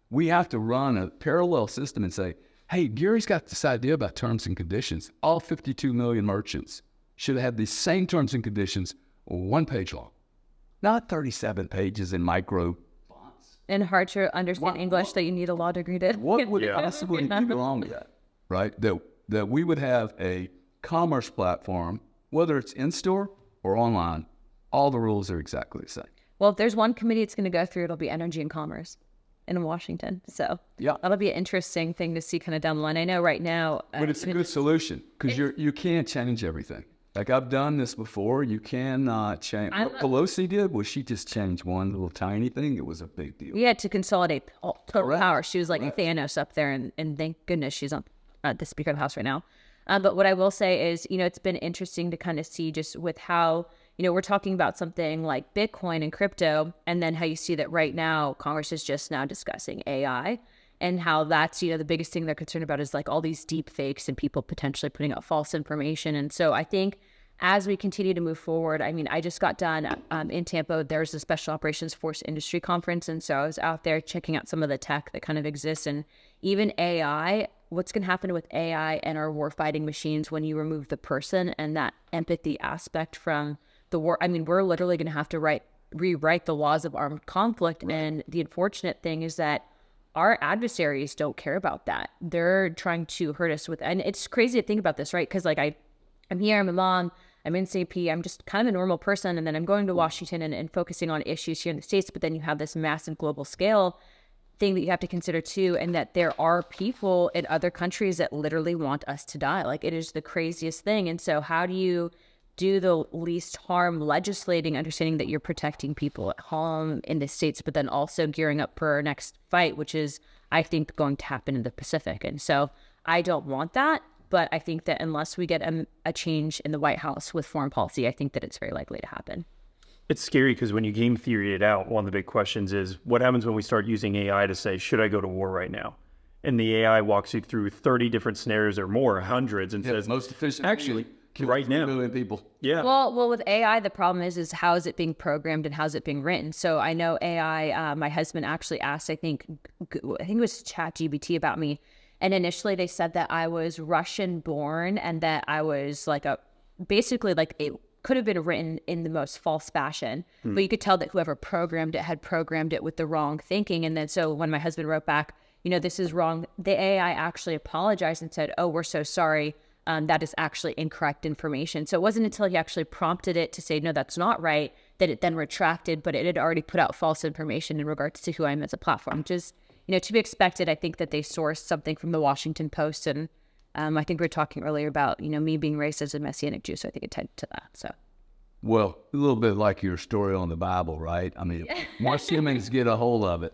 We have to run a parallel system and say, hey, Gary's got this idea about terms and conditions. All 52 million merchants should have the same terms and conditions, one page long, not 37 pages in micro fonts. And hard to understand English that you need a law degree to. What would possibly be wrong with that, right? That we would have a commerce platform, whether it's in-store or online, all the rules are exactly the same. Well, if there's one committee it's going to go through, it'll be Energy and Commerce in Washington. So that'll be an interesting thing to see kind of down the line. I know right now. But it's a good solution because you can't change everything. Like, I've done this before. You cannot change. What Pelosi did was she just changed one little tiny thing. It was a big deal. We had to consolidate total power. She was like Thanos up there, and thank goodness she's on the Speaker of the House right now. But what I will say is, it's been interesting to kind of see just with how, we're talking about something like Bitcoin and crypto, and then how you see that right now Congress is just now discussing AI and how that's, the biggest thing they're concerned about is like all these deep fakes and people potentially putting out false information. And so I think as we continue to move forward, I just got done in Tampa. There's a Special Operations Force Industry Conference. And so I was out there checking out some of the tech that kind of exists. And even AI, what's going to happen with AI and our warfighting machines when you remove the person and that empathy aspect from the war? We're literally going to have to rewrite the laws of armed conflict. Right. And the unfortunate thing is that our adversaries don't care about that. They're trying to hurt us and it's crazy to think about this, right? Because I'm here, I'm a mom, I'm in CP, I'm just kind of a normal person, and then I'm going to Washington and focusing on issues here in the States, but then you have this massive global scale thing that you have to consider too, and that there are people in other countries that literally want us to die. Like, it is the craziest thing. And so how do you do the least harm legislating, understanding that you're protecting people at home in the States, but then also gearing up for our next fight, which is, I think, going to happen in the Pacific. And so I don't want that. But I think that unless we get a change in the White House with foreign policy, I think that it's very likely to happen. It's scary because when you game theory it out, one of the big questions is what happens when we start using AI to say, should I go to war right now? And the AI walks you through 30 different scenarios or more, hundreds, and says, most efficient. actually, right now. 3 million people. Yeah. Well, with AI, the problem is how is it being programmed and how's it being written? So I know AI, my husband actually asked, I think it was ChatGPT about me. And initially they said that I was Russian born and that I was basically it could have been written in the most false fashion, but you could tell that whoever programmed it had programmed it with the wrong thinking. And then so when my husband wrote back, this is wrong, the AI actually apologized and said, oh, we're so sorry. That is actually incorrect information. So it wasn't until he actually prompted it to say, no, that's not right, that it then retracted, but it had already put out false information in regards to who I am as a platform, which is, to be expected. I think that they sourced something from the Washington Post. And I think we were talking earlier about, me being raised as a Messianic Jew. So I think it tied to that. So. Well, a little bit like your story on the Bible, right? I mean, once humans get a hold of it,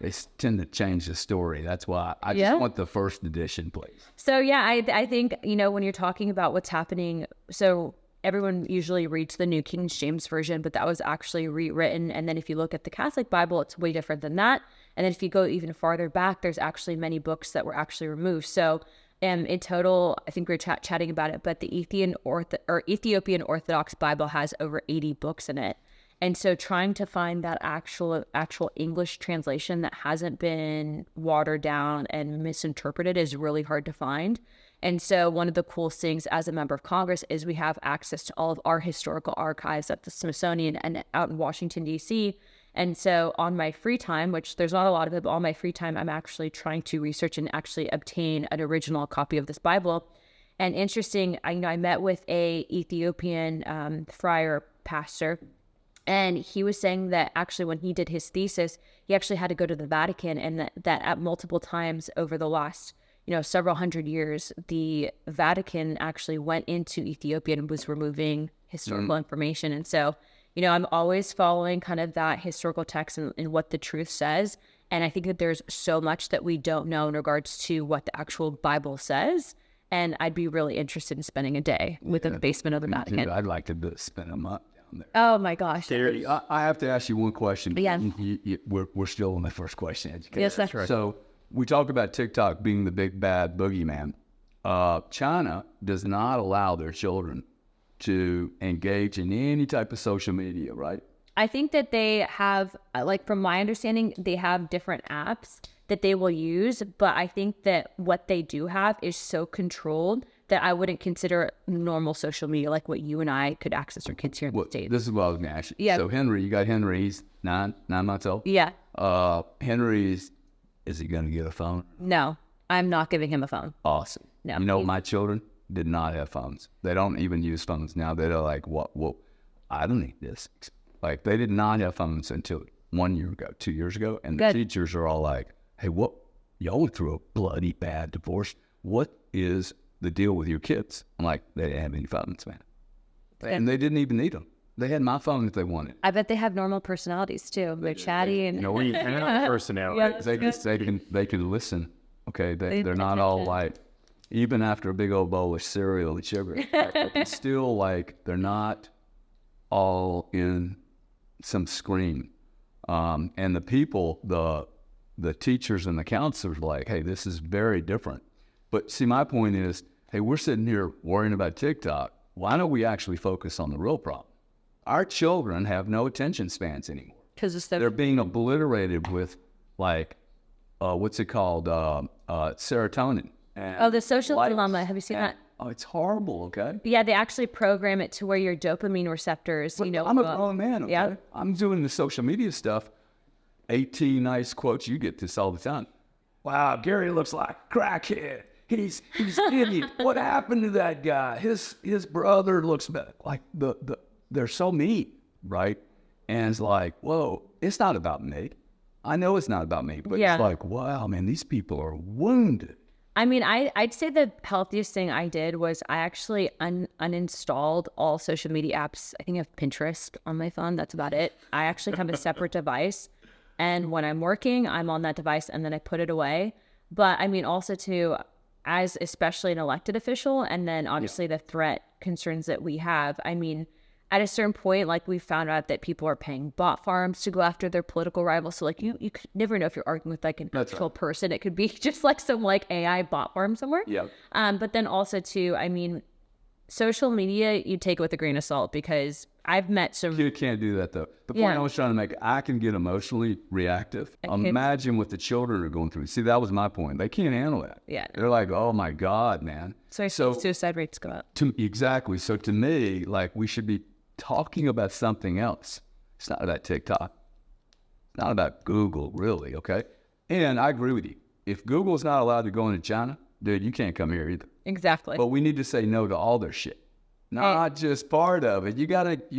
they tend to change the story. That's why I just want the first edition, please. So, I think, when you're talking about what's happening, so everyone usually reads the New King James Version, but that was actually rewritten. And then if you look at the Catholic Bible, it's way different than that. And then if you go even farther back, there's actually many books that were actually removed. So in total, I think we were chatting about it, but the Ethiopian Orthodox Bible has over 80 books in it. And so trying to find that actual English translation that hasn't been watered down and misinterpreted is really hard to find. And so one of the coolest things as a member of Congress is we have access to all of our historical archives at the Smithsonian and out in Washington, D.C. And so on my free time, which there's not a lot of it, but on my free time, I'm actually trying to research and actually obtain an original copy of this Bible. And interesting, I met with a Ethiopian friar pastor, and he was saying that actually when he did his thesis, he actually had to go to the Vatican, and that at multiple times over the last, several hundred years, the Vatican actually went into Ethiopia and was removing historical information. And so, I'm always following kind of that historical text and what the truth says. And I think that there's so much that we don't know in regards to what the actual Bible says. And I'd be really interested in spending a day within the basement of the Vatican. I'd like to spend a month down there. Oh my gosh. I have to ask you one question. Yeah. We're still on the first question. Education. Yes, that's right. So we talk about TikTok being the big bad boogeyman. China does not allow their children to engage in any type of social media, right? I think that they have, from my understanding, they have different apps that they will use, but I think that what they do have is so controlled that I wouldn't consider normal social media like what you and I could access our kids here in the States. This is what I was going to ask you. Yeah. So you got Henry, he's nine months old? Yeah. Henry's, is he going to get a phone? No, I'm not giving him a phone. Awesome. No. My children did not have phones. They don't even use phones now. They're like, what? I don't need this. Like, they did not have phones until 1 year ago, 2 years ago. And the teachers are all like, hey, what? Y'all went through a bloody bad divorce. What is the deal with your kids? I'm like, they didn't have any phones, man. And they didn't even need them. They had my phone if they wanted. I bet they have normal personalities too. They're chatty and we have personalities. They can listen. Okay, they're not all like, even after a big old bowl of cereal and sugar, it's still like they're not all in some screen. And the people, the teachers and the counselors are like, hey, this is very different. But see, my point is, hey, we're sitting here worrying about TikTok. Why don't we actually focus on the real problem? Our children have no attention spans anymore. Because they're being obliterated with, what's it called? Serotonin. The social dilemma. Have you seen that? Oh, it's horrible, okay? Yeah, they actually program it to where your dopamine receptors, I'm a grown man, okay? Yeah. I'm doing the social media stuff. 18 nice quotes. You get this all the time. Wow, Gary looks like a crackhead. He's idiot. What happened to that guy? His brother looks like they're so mean, right? And it's like, whoa, it's not about me. I know it's not about me, but it's like, wow, man, these people are wounded. I mean, I'd say the healthiest thing I did was I actually uninstalled all social media apps. I think I have Pinterest on my phone. That's about it. I actually have a separate device. And when I'm working, I'm on that device and then I put it away. But I mean, also too, as especially an elected official, and then obviously the threat concerns that we have, I mean, at a certain point, like we found out that people are paying bot farms to go after their political rivals. So like you could never know if you're arguing with like an actual person. It could be just like some like AI bot farm somewhere. Yeah. But then also too, I mean, social media, you take it with a grain of salt because I've met some. You can't do that though. The point I was trying to make, I can get emotionally reactive. Imagine what the children are going through. See, that was my point. They can't handle that. Yeah. They're like, oh my God, man. So suicide rates go up. Exactly. So to me, like we should be talking about something else. It's not about TikTok. It's not about Google, really, okay? And I agree with you. If Google's not allowed to go into China, dude, you can't come here either. Exactly. But we need to say no to all their shit. Not just part of it. You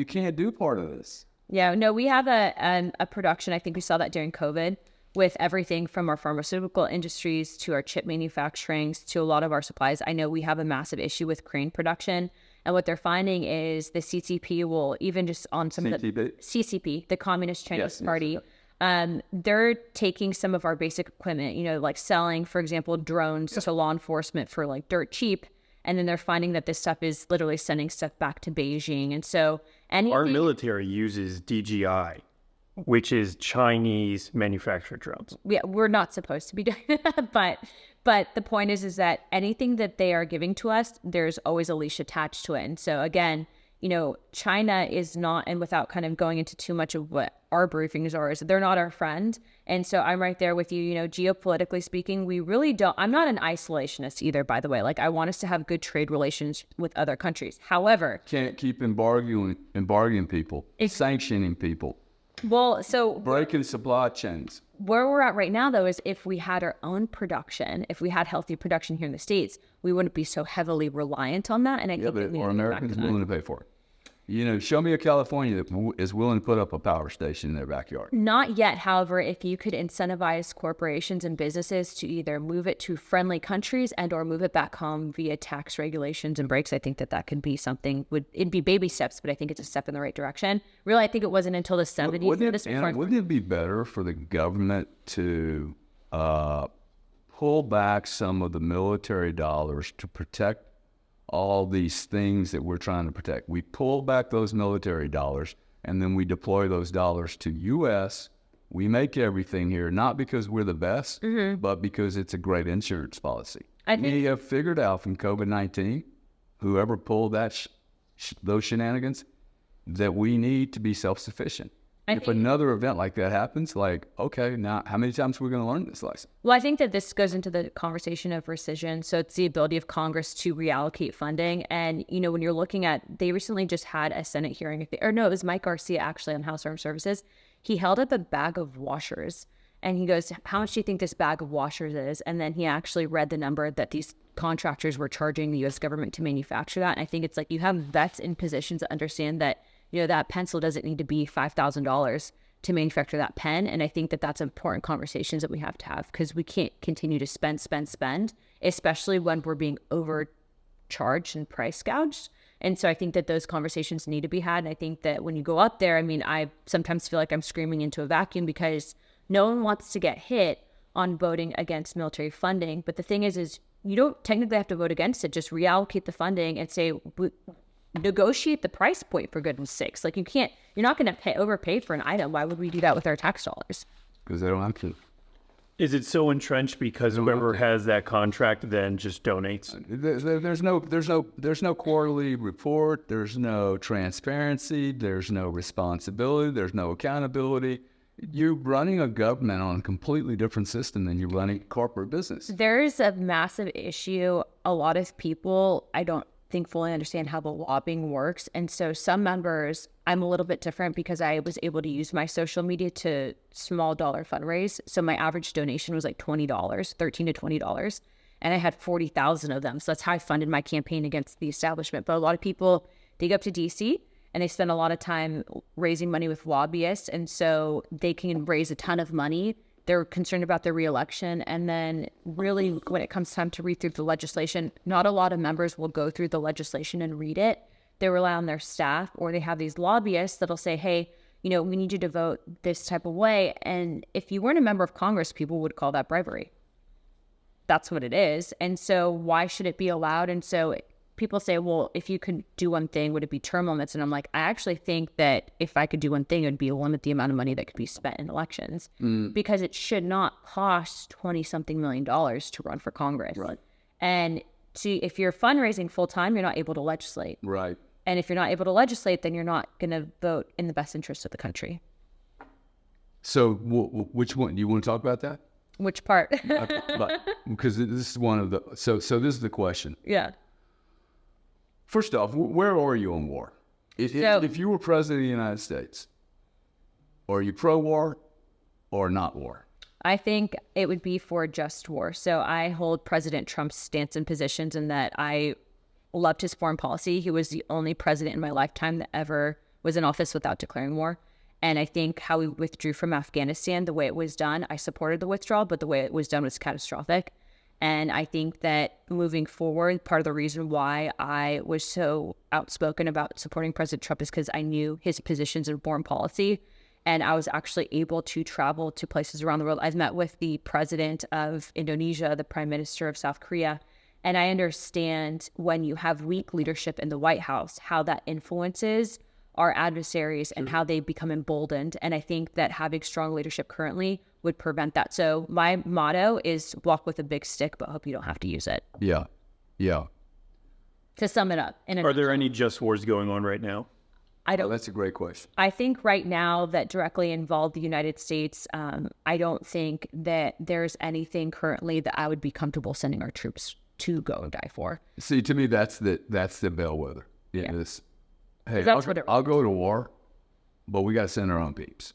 can't do part of this. Yeah, no, we have a production. I think we saw that during COVID with everything from our pharmaceutical industries to our chip manufacturing to a lot of our supplies. I know we have a massive issue with crane production. And what they're finding is the CCP will, even just on some of the CCP, the Communist Chinese Party, they're taking some of our basic equipment, you know, like selling, for example, drones to law enforcement for like dirt cheap. And then they're finding that this stuff is literally sending stuff back to Beijing. And so our military uses DJI, which is Chinese manufactured drones. Yeah, we're not supposed to be doing that, but the point is that anything that they are giving to us, there's always a leash attached to it. And so again, you know, China is not, and without kind of going into too much of what our briefings are, is they're not our friend. And so I'm right there with you, you know, geopolitically speaking, we really don't, I'm not an isolationist either, by the way. Like I want us to have good trade relations with other countries. However, can't keep embargoing people, sanctioning people. Well, so breaking supply chains. Where we're at right now, though, is if we had our own production, if we had healthy production here in the States, we wouldn't be so heavily reliant on that. And I think or Americans willing to pay for it. You know, show me a California that is willing to put up a power station in their backyard. Not yet. However, if you could incentivize corporations and businesses to either move it to friendly countries and or move it back home via tax regulations and breaks, I think that could be something. It'd be baby steps, but I think it's a step in the right direction. Really, I think it wasn't until the 70s. Wouldn't it be better for the government to pull back some of the military dollars to protect all these things that we're trying to protect? We pull back those military dollars and then we deploy those dollars to U.S. We make everything here, not because we're the best, but because it's a great insurance policy. We have figured out from COVID-19, whoever pulled that those shenanigans, that we need to be self-sufficient. If another event like that happens, like, okay, now how many times are we going to learn this lesson? Well, I think that this goes into the conversation of rescission. So it's the ability of Congress to reallocate funding. And, you know, when you're looking at, they recently just had a Senate hearing, it was Mike Garcia actually on House Armed Services. He held up a bag of washers and he goes, how much do you think this bag of washers is? And then he actually read the number that these contractors were charging the U.S. government to manufacture that. And I think it's like you have vets in positions to understand that, you know, that pencil doesn't need to be $5,000 to manufacture that pen. And I think that that's important conversations that we have to have because we can't continue to spend, especially when we're being overcharged and price gouged. And so I think that those conversations need to be had. And I think that when you go up there, I mean, I sometimes feel like I'm screaming into a vacuum because no one wants to get hit on voting against military funding. But the thing is you don't technically have to vote against it. Just reallocate the funding and say, negotiate the price point for goodness sakes. Like you're not going to overpay for an item. Why would we do that with our tax dollars? Because they don't have to. Is it so entrenched because whoever has that contract then just donates? There's no quarterly report. There's no transparency. There's no responsibility. There's no accountability. You're running a government on a completely different system than you're running corporate business. There's a massive issue. A lot of people, I don't think fully understand how the lobbying works. And so some members, I'm a little bit different because I was able to use my social media to small dollar fundraise. So my average donation was like $20, $13 to $20. And I had 40,000 of them. So that's how I funded my campaign against the establishment. But a lot of people, they go up to DC and they spend a lot of time raising money with lobbyists. And so they can raise a ton of money they're concerned about their reelection. And then really when it comes time to read through the legislation, not a lot of members will go through the legislation and read it. They rely on their staff, or they have these lobbyists that'll say, hey, we need you to vote this type of way. And if you weren't a member of Congress, people would call that bribery. That's what it is. And so why should it be allowed? And so people say, well, if you could do one thing, would it be term limits? And I'm like, I actually think that if I could do one thing, it would be limit the amount of money that could be spent in elections, because it should not cost 20-something million dollars to run for Congress. Right. And if you're fundraising full time, you're not able to legislate. Right. And if you're not able to legislate, then you're not going to vote in the best interest of the country. So which one? Do you want to talk about that? Which part? Because this is one of the, so this is the question. Yeah. First off, where are you on war? If you were president of the United States, are you pro-war or not war? I think it would be for just war. So I hold President Trump's stance and positions in that I loved his foreign policy. He was the only president in my lifetime that ever was in office without declaring war. And I think how we withdrew from Afghanistan, the way it was done, I supported the withdrawal, but the way it was done was catastrophic. And I think that moving forward, part of the reason why I was so outspoken about supporting President Trump is because I knew his positions in foreign policy. And I was actually able to travel to places around the world. I've met with the president of Indonesia, the prime minister of South Korea. And I understand when you have weak leadership in the White House, how that influences our adversaries and how they become emboldened. And I think that having strong leadership currently would prevent that. So my motto is walk with a big stick, but hope you don't have to use it. Yeah. Yeah. To sum it up. Are there any just wars going on right now? I don't. That's a great question. I think right now that directly involve the United States, I don't think that there's anything currently that I would be comfortable sending our troops to go and die for. See, to me, that's the bellwether. Yeah. Hey, That's I'll go to war, but we got to send our own peeps,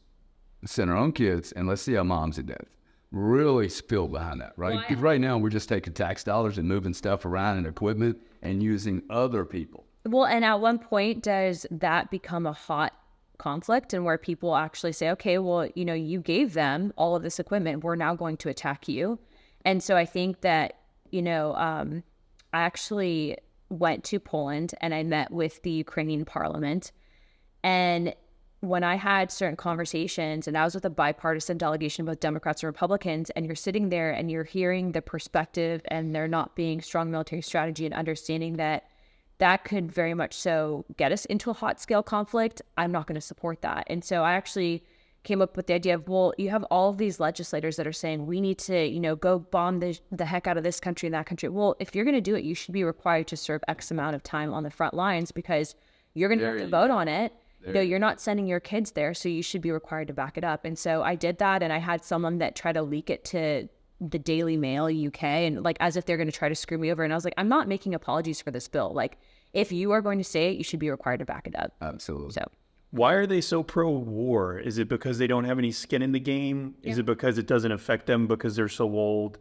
send our own kids, and let's see how moms and dads really feel behind that, right? Because right now we're just taking tax dollars and moving stuff around and equipment and using other people. Well, and at one point, does that become a hot conflict, and where people actually say, okay, well, you gave them all of this equipment, we're now going to attack you. And so I think that, I actually went to Poland and I met with the Ukrainian parliament. And when I had certain conversations, and I was with a bipartisan delegation of both Democrats and Republicans, and you're sitting there and you're hearing the perspective and there not being strong military strategy and understanding that could very much so get us into a hot scale conflict, I'm not going to support that. And so I actually came up with the idea of, well, you have all of these legislators that are saying we need to, go bomb the heck out of this country and that country. Well, if you're going to do it, you should be required to serve X amount of time on the front lines, because you're going to have to vote on it. You're not sending your kids there, so you should be required to back it up. And so I did that, and I had someone that tried to leak it to the Daily Mail UK, and as if they're going to try to screw me over. And I was like, I'm not making apologies for this bill. If you are going to say it, you should be required to back it up. Absolutely. So. Why are they so pro-war? Is it because they don't have any skin in the game? Is it because it doesn't affect them because they're so old?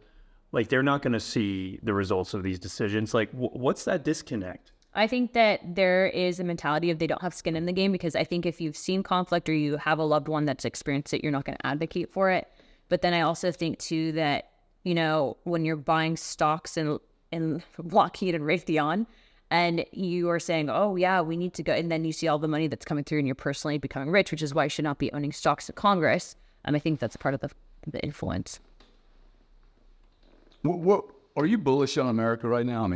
They're not going to see the results of these decisions. What's that disconnect? I think that there is a mentality of they don't have skin in the game, because I think if you've seen conflict or you have a loved one that's experienced it, you're not going to advocate for it. But then I also think, too, that, when you're buying stocks in Lockheed and Raytheon, and you are saying, oh, yeah, we need to go. And then you see all the money that's coming through and you're personally becoming rich, which is why you should not be owning stocks in Congress. And I think that's part of the influence. What are you bullish on America right now?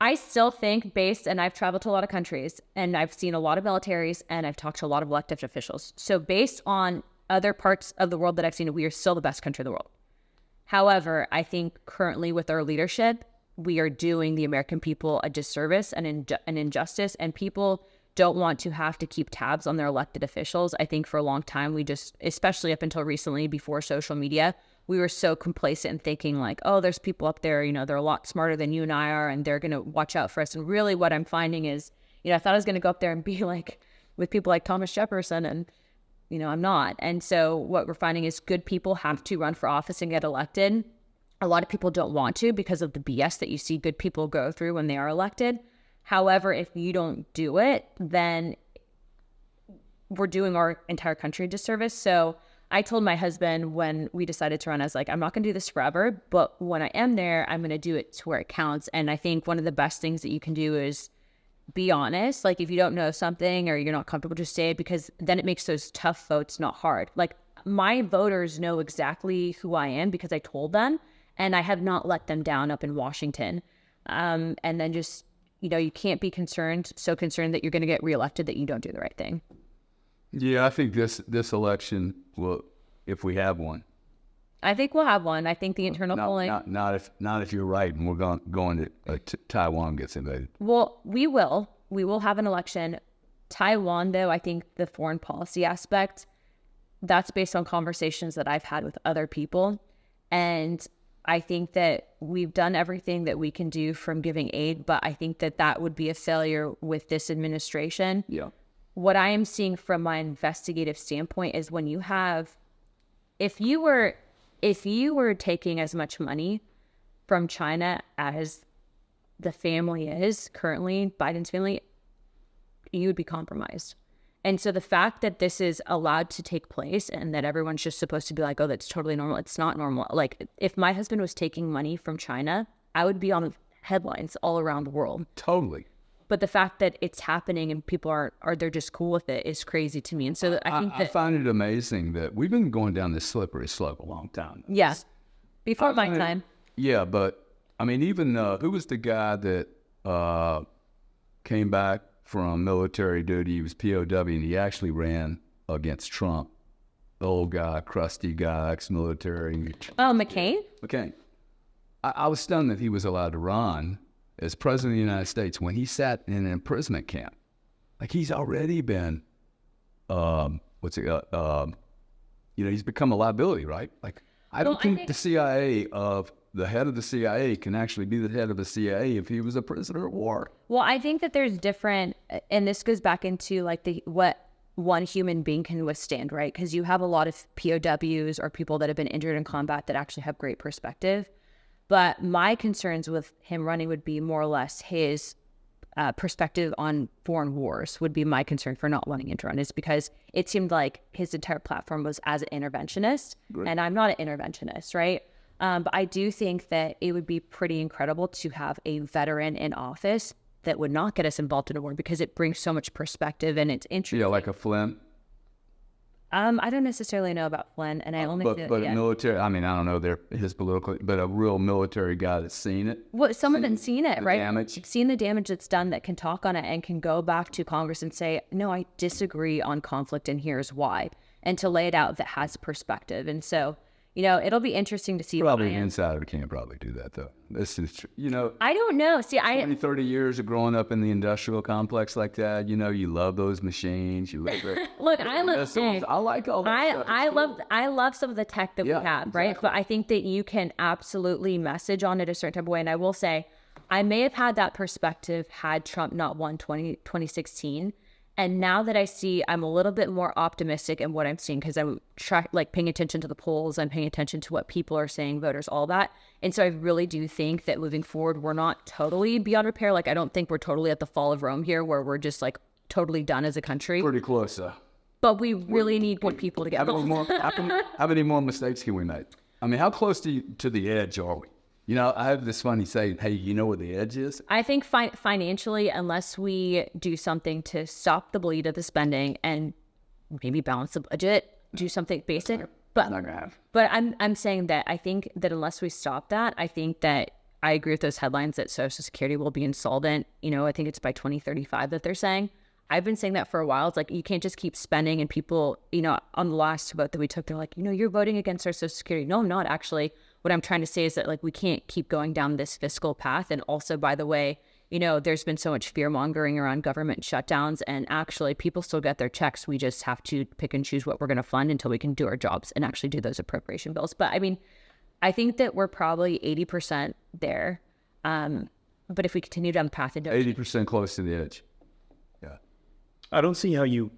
I still think and I've traveled to a lot of countries and I've seen a lot of militaries and I've talked to a lot of elected officials. So based on other parts of the world that I've seen, we are still the best country in the world. However, I think currently with our leadership, we are doing the American people a disservice and an injustice, and people don't want to have to keep tabs on their elected officials. I think for a long time, we just, especially up until recently before social media, we were so complacent in thinking oh, there's people up there, they're a lot smarter than you and I are, and they're going to watch out for us. And really what I'm finding is, I thought I was going to go up there and be with people like Thomas Jefferson, and, I'm not. And so what we're finding is good people have to run for office and get elected. A lot of people don't want to because of the BS that you see good people go through when they are elected. However, if you don't do it, then we're doing our entire country a disservice. So I told my husband when we decided to run, I was like, I'm not going to do this forever, but when I am there, I'm going to do it to where it counts. And I think one of the best things that you can do is be honest. Like if you don't know something or you're not comfortable, just say it, because then it makes those tough votes not hard. Like my voters know exactly who I am because I told them, and I have not let them down up in Washington. And then just, you can't be so concerned that you're going to get reelected that you don't do the right thing. Yeah, I think this election will, if we have one. I think we'll have one. I think the internal polling. Not if you're right and we're going to Taiwan gets invaded. Well, we will. We will have an election. Taiwan, though, I think the foreign policy aspect, that's based on conversations that I've had with other people. And I think that we've done everything that we can do from giving aid, but I think that would be a failure with this administration. Yeah. What I am seeing from my investigative standpoint is when you have, if you were taking as much money from China as the family is currently, Biden's family, you would be compromised. And so the fact that this is allowed to take place and that everyone's just supposed to be like, oh, that's totally normal. It's not normal. Like if my husband was taking money from China, I would be on headlines all around the world. Totally. But the fact that it's happening and people are they're just cool with it is crazy to me. And so I find it amazing that we've been going down this slippery slope a long time. Yeah. Before my time. Yeah, but I mean, even who was the guy that came back from military duty? He was POW and he actually ran against Trump. The old guy, crusty guy, ex-military. Oh, McCain? McCain. I was stunned that he was allowed to run as president of the United States when he sat in an imprisonment camp. Like he's already been, he's become a liability, right? Like I don't think the CIA the head of the CIA can actually be the head of the CIA if he was a prisoner of war. Well, I think that there's different, and this goes back into like what one human being can withstand, right? Because you have a lot of POWs or people that have been injured in combat that actually have great perspective. But my concerns with him running would be more or less his perspective on foreign wars would be my concern for not wanting him to run, is because it seemed like his entire platform was as an interventionist, and I'm not an interventionist, right? But I do think that it would be pretty incredible to have a veteran in office that would not get us involved in a war, because it brings so much perspective and it's interesting. Yeah, like a Flynn. I don't necessarily know about Flynn, and I only military. I mean, I don't know his political, but a real military guy that's seen it. Well, someone that's seen it, right? Damage. Seen the damage that's done, that can talk on it and can go back to Congress and say, no, I disagree on conflict, and here's why, and to lay it out that has perspective. And so, it'll be interesting to see. Probably an insider can't probably do that, though. This is true. I don't know. See, 30 years of growing up in the industrial complex like that, you love those machines. You love it. Look, I like all that stuff. I love some of the tech that we have, right? But I think that you can absolutely message on it a certain type of way. And I will say, I may have had that perspective had Trump not won 2016. And now that I see, I'm a little bit more optimistic in what I'm seeing, because I'm paying attention to the polls, I'm paying attention to what people are saying, voters, all that. And so I really do think that moving forward, we're not totally beyond repair. Like, I don't think we're totally at the fall of Rome here, where we're just totally done as a country. Pretty close, But we really need more people to get involved. How many more mistakes can we make? I mean, how close to the edge are we? I have this funny saying, hey, you know where the edge is? I think financially, unless we do something to stop the bleed of the spending and maybe balance the budget, do something basic. But not gonna have. But I'm saying that I think that unless we stop that, I think that I agree with those headlines that Social Security will be insolvent. I think it's by 2035 that they're saying. I've been saying that for a while. It's like, you can't just keep spending, and people, on the last vote that we took, they're like, you're voting against our Social Security. No, I'm not actually. What I'm trying to say is that we can't keep going down this fiscal path. And also, by the way, there's been so much fear mongering around government shutdowns, and actually people still get their checks. We just have to pick and choose what we're going to fund until we can do our jobs and actually do those appropriation bills. But I mean, I think that we're probably 80% there. But if we continue down the path, 80% close to the edge. Yeah. I don't see how you.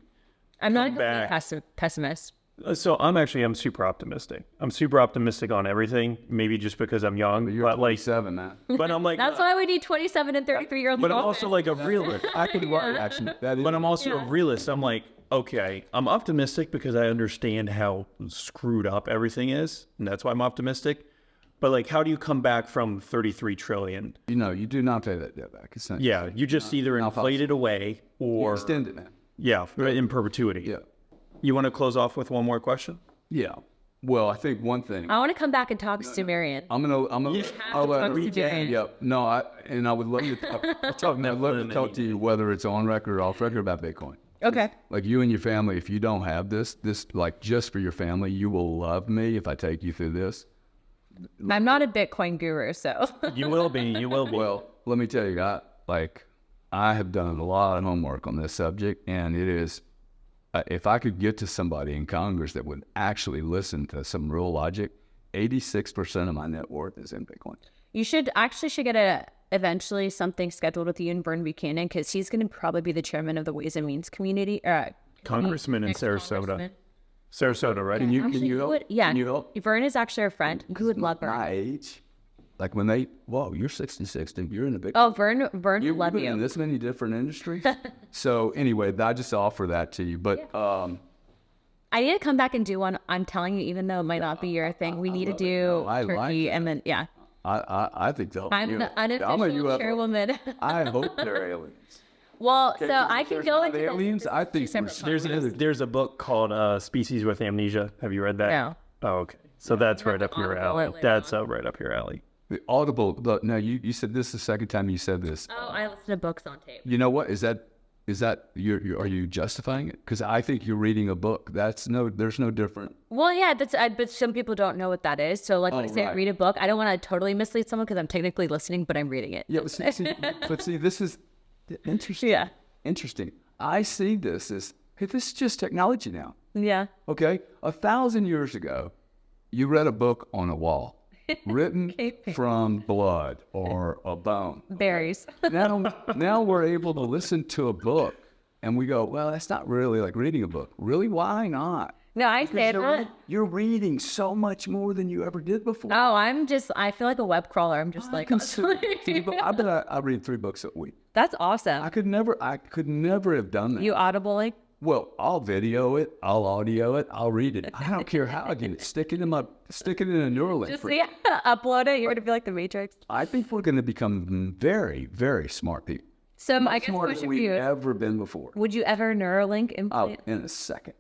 I'm not a complete pessimist. So I'm super optimistic. I'm super optimistic on everything. Maybe just because I'm young. But you're 27, man. But I'm like, that's why we need 27 and 33-year-olds. But I'm also like a realist. I could work, actually. But I'm also a realist. I'm like, Okay, I'm optimistic because I understand how screwed up everything is, and that's why I'm optimistic. But like, how do you come back from 33 trillion? You do not pay that debt back. It's not, Yeah, you just either inflate it away or extend it, man. yeah, in perpetuity. Yeah. You want to close off with one more question? Yeah. Well, I think one thing. I want to come back and talk to Sumerian. I'm gonna. I'll talk to Sumerian. Yeah. No. I would love to talk. I'd love to talk to you whether it's on record or off record about Bitcoin. Okay. Like you and your family, if you don't have this like just for your family, you will love me if I take you through this. I'm not a Bitcoin guru, so. You will be. You will be. Well, let me tell you, I have done a lot of homework on this subject, and it is, if I could get to somebody in Congress that would actually listen to some real logic, 86% of my net worth is in Bitcoin. You should get eventually something scheduled with you and Vern Buchanan, because he's going to probably be the chairman of the Ways and Means community. Congressman in Sarasota. Sarasota, right? Can you help? Yeah. Can you help? Vern is actually our friend. You would love Vern. My age, like when you're 66, dude, you're in a big. Oh, Vern You've love been you. in this many different industries. So anyway, I just offer that to you. But I need to come back and do one. I'm telling you, even though it might not be your thing, we need to do Turkey, and then I think they'll. I'm the unofficial chairwoman. I hope they're aliens. Well, so I can There's go not into this. aliens. I think There's a book called Species with Amnesia. Have you read that? No. Oh, okay. So that's right up your alley. Audible That's right up your alley. the Audible. No, you said this is the second time you said this. Oh, I listen to books on tape. You know what? Is that are you justifying it? Because I think you're reading a book. There's no different. Well, yeah, but some people don't know what that is. So, like, when I say I read a book, I don't want to totally mislead someone because I'm technically listening, but I'm reading it. Yeah, but see, this is interesting. Yeah. Interesting. I see this as, hey, this is just technology now. Yeah. Okay? 1,000 years ago, you read a book on a wall, written from blood or a bone. Berries. Now we're able to listen to a book, and we go, well, that's not really like reading a book. Really? Why not? No, I say that. You're reading so much more than you ever did before. Oh, I feel like a web crawler. I'm just like, I read 3 books a week. that's awesome. I could never have done that. You audibly? Well, I'll video it, I'll audio it, I'll read it. I don't care how I get it. Stick it in a Neuralink. Just upload it. You're going to be like the Matrix. I think we're going to become very, very smart people. So I guess Smarter question than for we've you is, ever been before. would you ever Neuralink implant? Oh, in a second.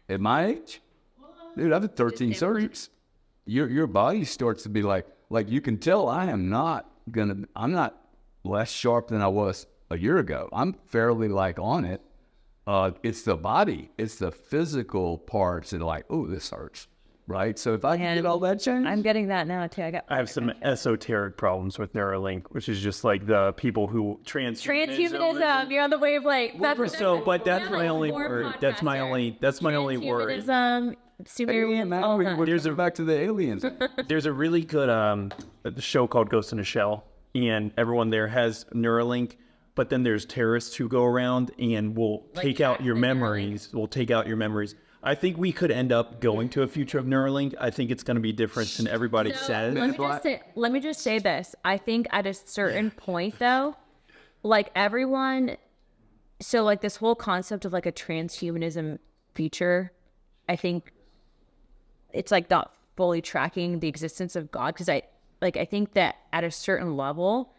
At my age, dude, I've had 13 surgeries. Your body starts to be like you can tell I'm not less sharp than I was a year ago. I'm fairly on it. It's the body, it's the physical parts that are like, oh, this hurts, right? So if I can get all that changed. I'm getting that now too. I have some esoteric problems with Neuralink, which is just like the people who Transhumanism. You're on the wavelength. But that's my only word. That's my only word. Transhumanism, Sumerian, all that. We're back to the aliens. There's a really good show called Ghost in a Shell, and everyone there has Neuralink. But then there's terrorists who go around and will take out your memories. I think we could end up going to a future of Neuralink. I think it's going to be different than everybody says. Let me just say this. I think at a certain point, though, like everyone, so like this whole concept of like a transhumanism future, I think it's like not fully tracking the existence of God, because I think that at a certain level,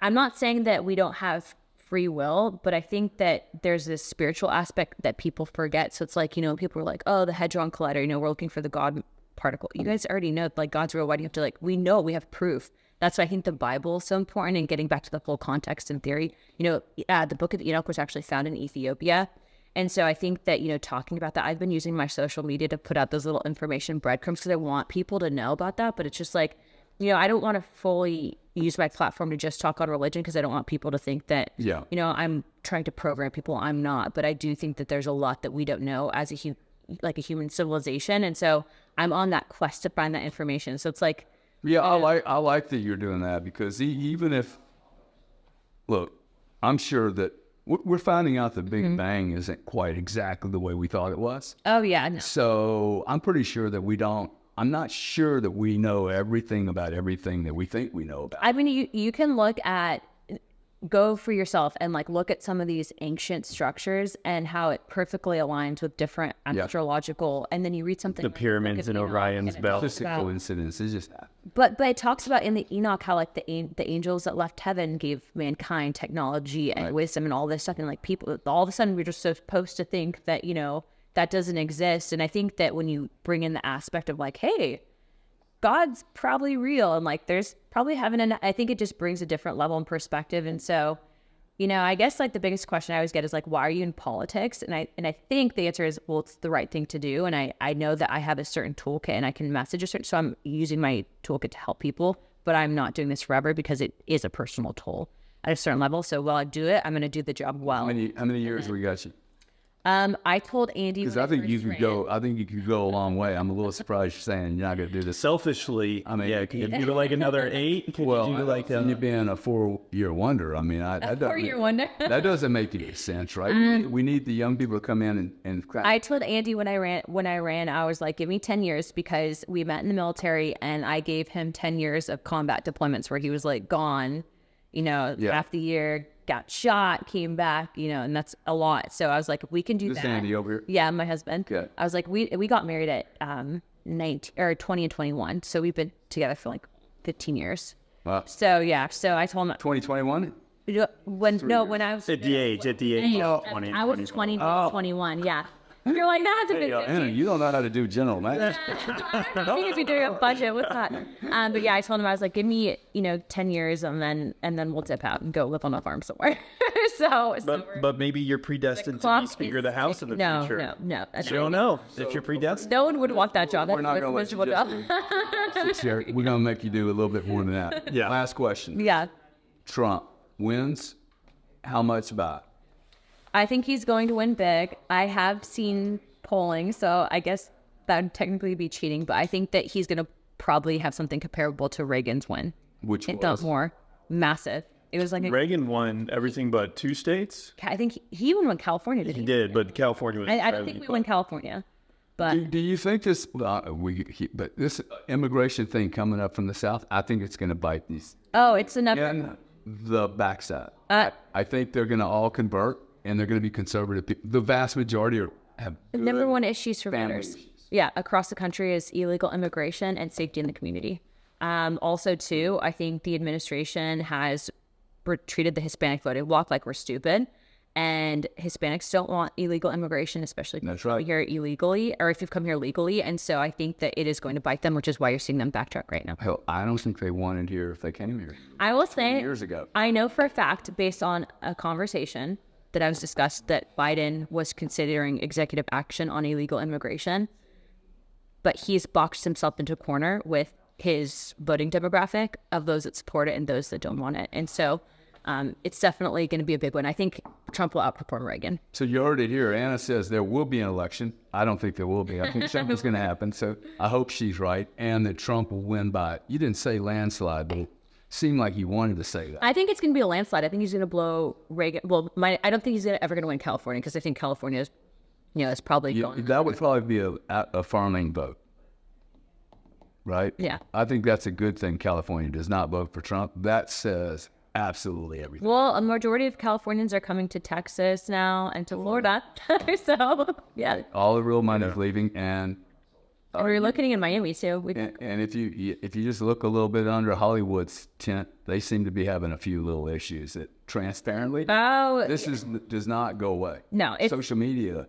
I'm not saying that we don't have free will, but I think that there's this spiritual aspect that people forget. So it's like, people are like, oh, the Hadron Collider, we're looking for the God particle. You guys already know, like, God's real. Why do you have to, we know, we have proof. That's why I think the Bible is so important, and getting back to the whole context and theory. The Book of Enoch was actually found in Ethiopia. And so I think that, talking about that, I've been using my social media to put out those little information breadcrumbs because I want people to know about that. But it's just like, I don't want to fully use my platform to just talk on religion, because I don't want people to think that, I'm trying to program people. I'm not. But I do think that there's a lot that we don't know as a human civilization. And so I'm on that quest to find that information. So it's like... Yeah, I like that you're doing that, because even if... Look, I'm sure that we're finding out the Big Bang isn't quite exactly the way we thought it was. Oh, yeah. No. So I'm pretty sure that I'm not sure that we know everything about everything that we think we know about. I mean, you can look at go for yourself and like look at some of these ancient structures and how it perfectly aligns with different astrological, and then you read something The like, pyramids and Orion's belt. It's just a coincidence. It's just but it talks about in the Enoch how like the angels that left heaven gave mankind technology and wisdom and all this stuff, and like people all of a sudden we're just supposed to think that, you know, that doesn't exist. And I think that when you bring in the aspect of like, hey, God's probably real and like there's probably heaven, and I think it just brings a different level and perspective. And so, you know, I guess like the biggest question I always get is like, why are you in politics? And I think the answer is, well, it's the right thing to do. And I know that I have a certain toolkit and I can message a certain, so I'm using my toolkit to help people, but I'm not doing this forever because it is a personal toll at a certain level. So while I do it, I'm going to do the job well. how many years we got you? I told Andy Because I think you could go. I think you could go a long way. I'm a little surprised you're saying you're not going to do this. Selfishly, I mean, can you do like another 8? Can Well, you do like you being a 4-year wonder. I mean, that doesn't, 4-year wonder. that doesn't make any sense, right? We need the young people to come in and I told Andy when I ran, I was like, give me 10 years because we met in the military and I gave him 10 years of combat deployments where he was like gone, you know, half the year, got shot, came back, you know, and that's a lot. So I was like, if we can do This that. Andy over here. Yeah, my husband. Good. I was like, we got married at 20 and 21. So we've been together for like 15 years. Wow. So yeah, so I told him 2021. when I was at the age of 20 I was 20, 21, yeah. You're like, that hasn't been Anna, you don't know how to do general math. I think if you're doing a budget, what's that? But yeah, I told him, I was like, give me, 10 years and then we'll dip out and go live on a farm somewhere. But maybe you're predestined to be Speaker of the House in the future. No. You don't know if you're predestined. No one would want that job. We're not That's going to let you miserable job. We're going to make you do a little bit more than that. Yeah. Last question. Yeah. Trump wins. How much by? I think he's going to win big. I have seen polling, so I guess that would technically be cheating, but I think that he's going to probably have something comparable to Reagan's win. Which if not more. Massive. It was like Reagan won everything but 2 states. I think he even won California, didn't he? He did, but California was. I don't think we won California, but Do you think this? But this immigration thing coming up from the South, I think it's going to bite these it's enough. in the backside. I think they're going to all convert, and they're going to be conservative people. The vast majority have The number one issues for family voters, issues. across the country is illegal immigration and safety in the community. Also, too, I think the administration has treated the Hispanic voting bloc like we're stupid, and Hispanics don't want illegal immigration, especially if That's you come right. here illegally or if you've come here legally. And so I think that it is going to bite them, which is why you're seeing them backtrack right now. Hell, I don't think they wanted here if they came here I will say, years ago. I know for a fact, based on a conversation that I was discussed, that Biden was considering executive action on illegal immigration, but he's boxed himself into a corner with his voting demographic of those that support it and those that don't want it. And so it's definitely going to be a big one. I think Trump will outperform Reagan. So you heard it here. Anna says there will be an election. I don't think there will be. I think something's going to happen. So I hope she's right, and that Trump will win by. You didn't say landslide, but it seemed like you wanted to say that. I think it's going to be a landslide. I think he's going to blow Reagan. Well, I don't think he's ever going to win California because I think California is, is probably going. That would probably be a farming vote, right? Yeah. I think that's a good thing. California does not vote for Trump. That says absolutely everything. Well, a majority of Californians are coming to Texas now and to Florida. So, yeah. All the real money is leaving, and we're looking in Miami, too. and if you just look a little bit under Hollywood's tent, they seem to be having a few little issues that transparently, does not go away. No, it's Social media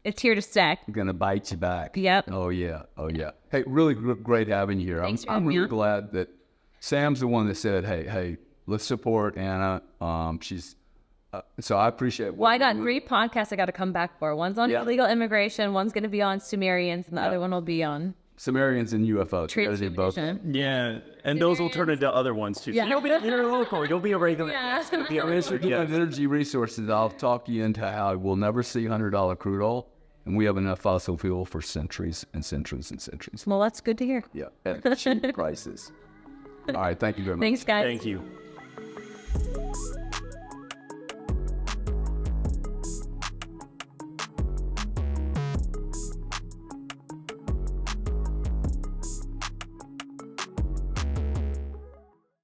it's here to stay. going to bite you back. Yep. Oh, yeah. Hey, really great having you here. Thanks for I'm having me really on. glad that Sam's the one that said, hey, let's support Anna. She's so I appreciate. Well, I got 3 podcasts I got to come back for. One's on illegal immigration, one's going to be on Sumerians, and the other one will be on Sumerians and UFOs. You gotta do both. transhumanism. Yeah, and those will turn into other ones too. Yeah. So you're local. You'll be a regular. Yeah. You'll be a regular. Yeah. Energy resources. I'll talk you into how we'll never see $100 crude oil, and we have enough fossil fuel for centuries and centuries and centuries. Well, that's good to hear. Yeah, at cheap prices. All right, thank you very much. Thanks, guys. Thank you.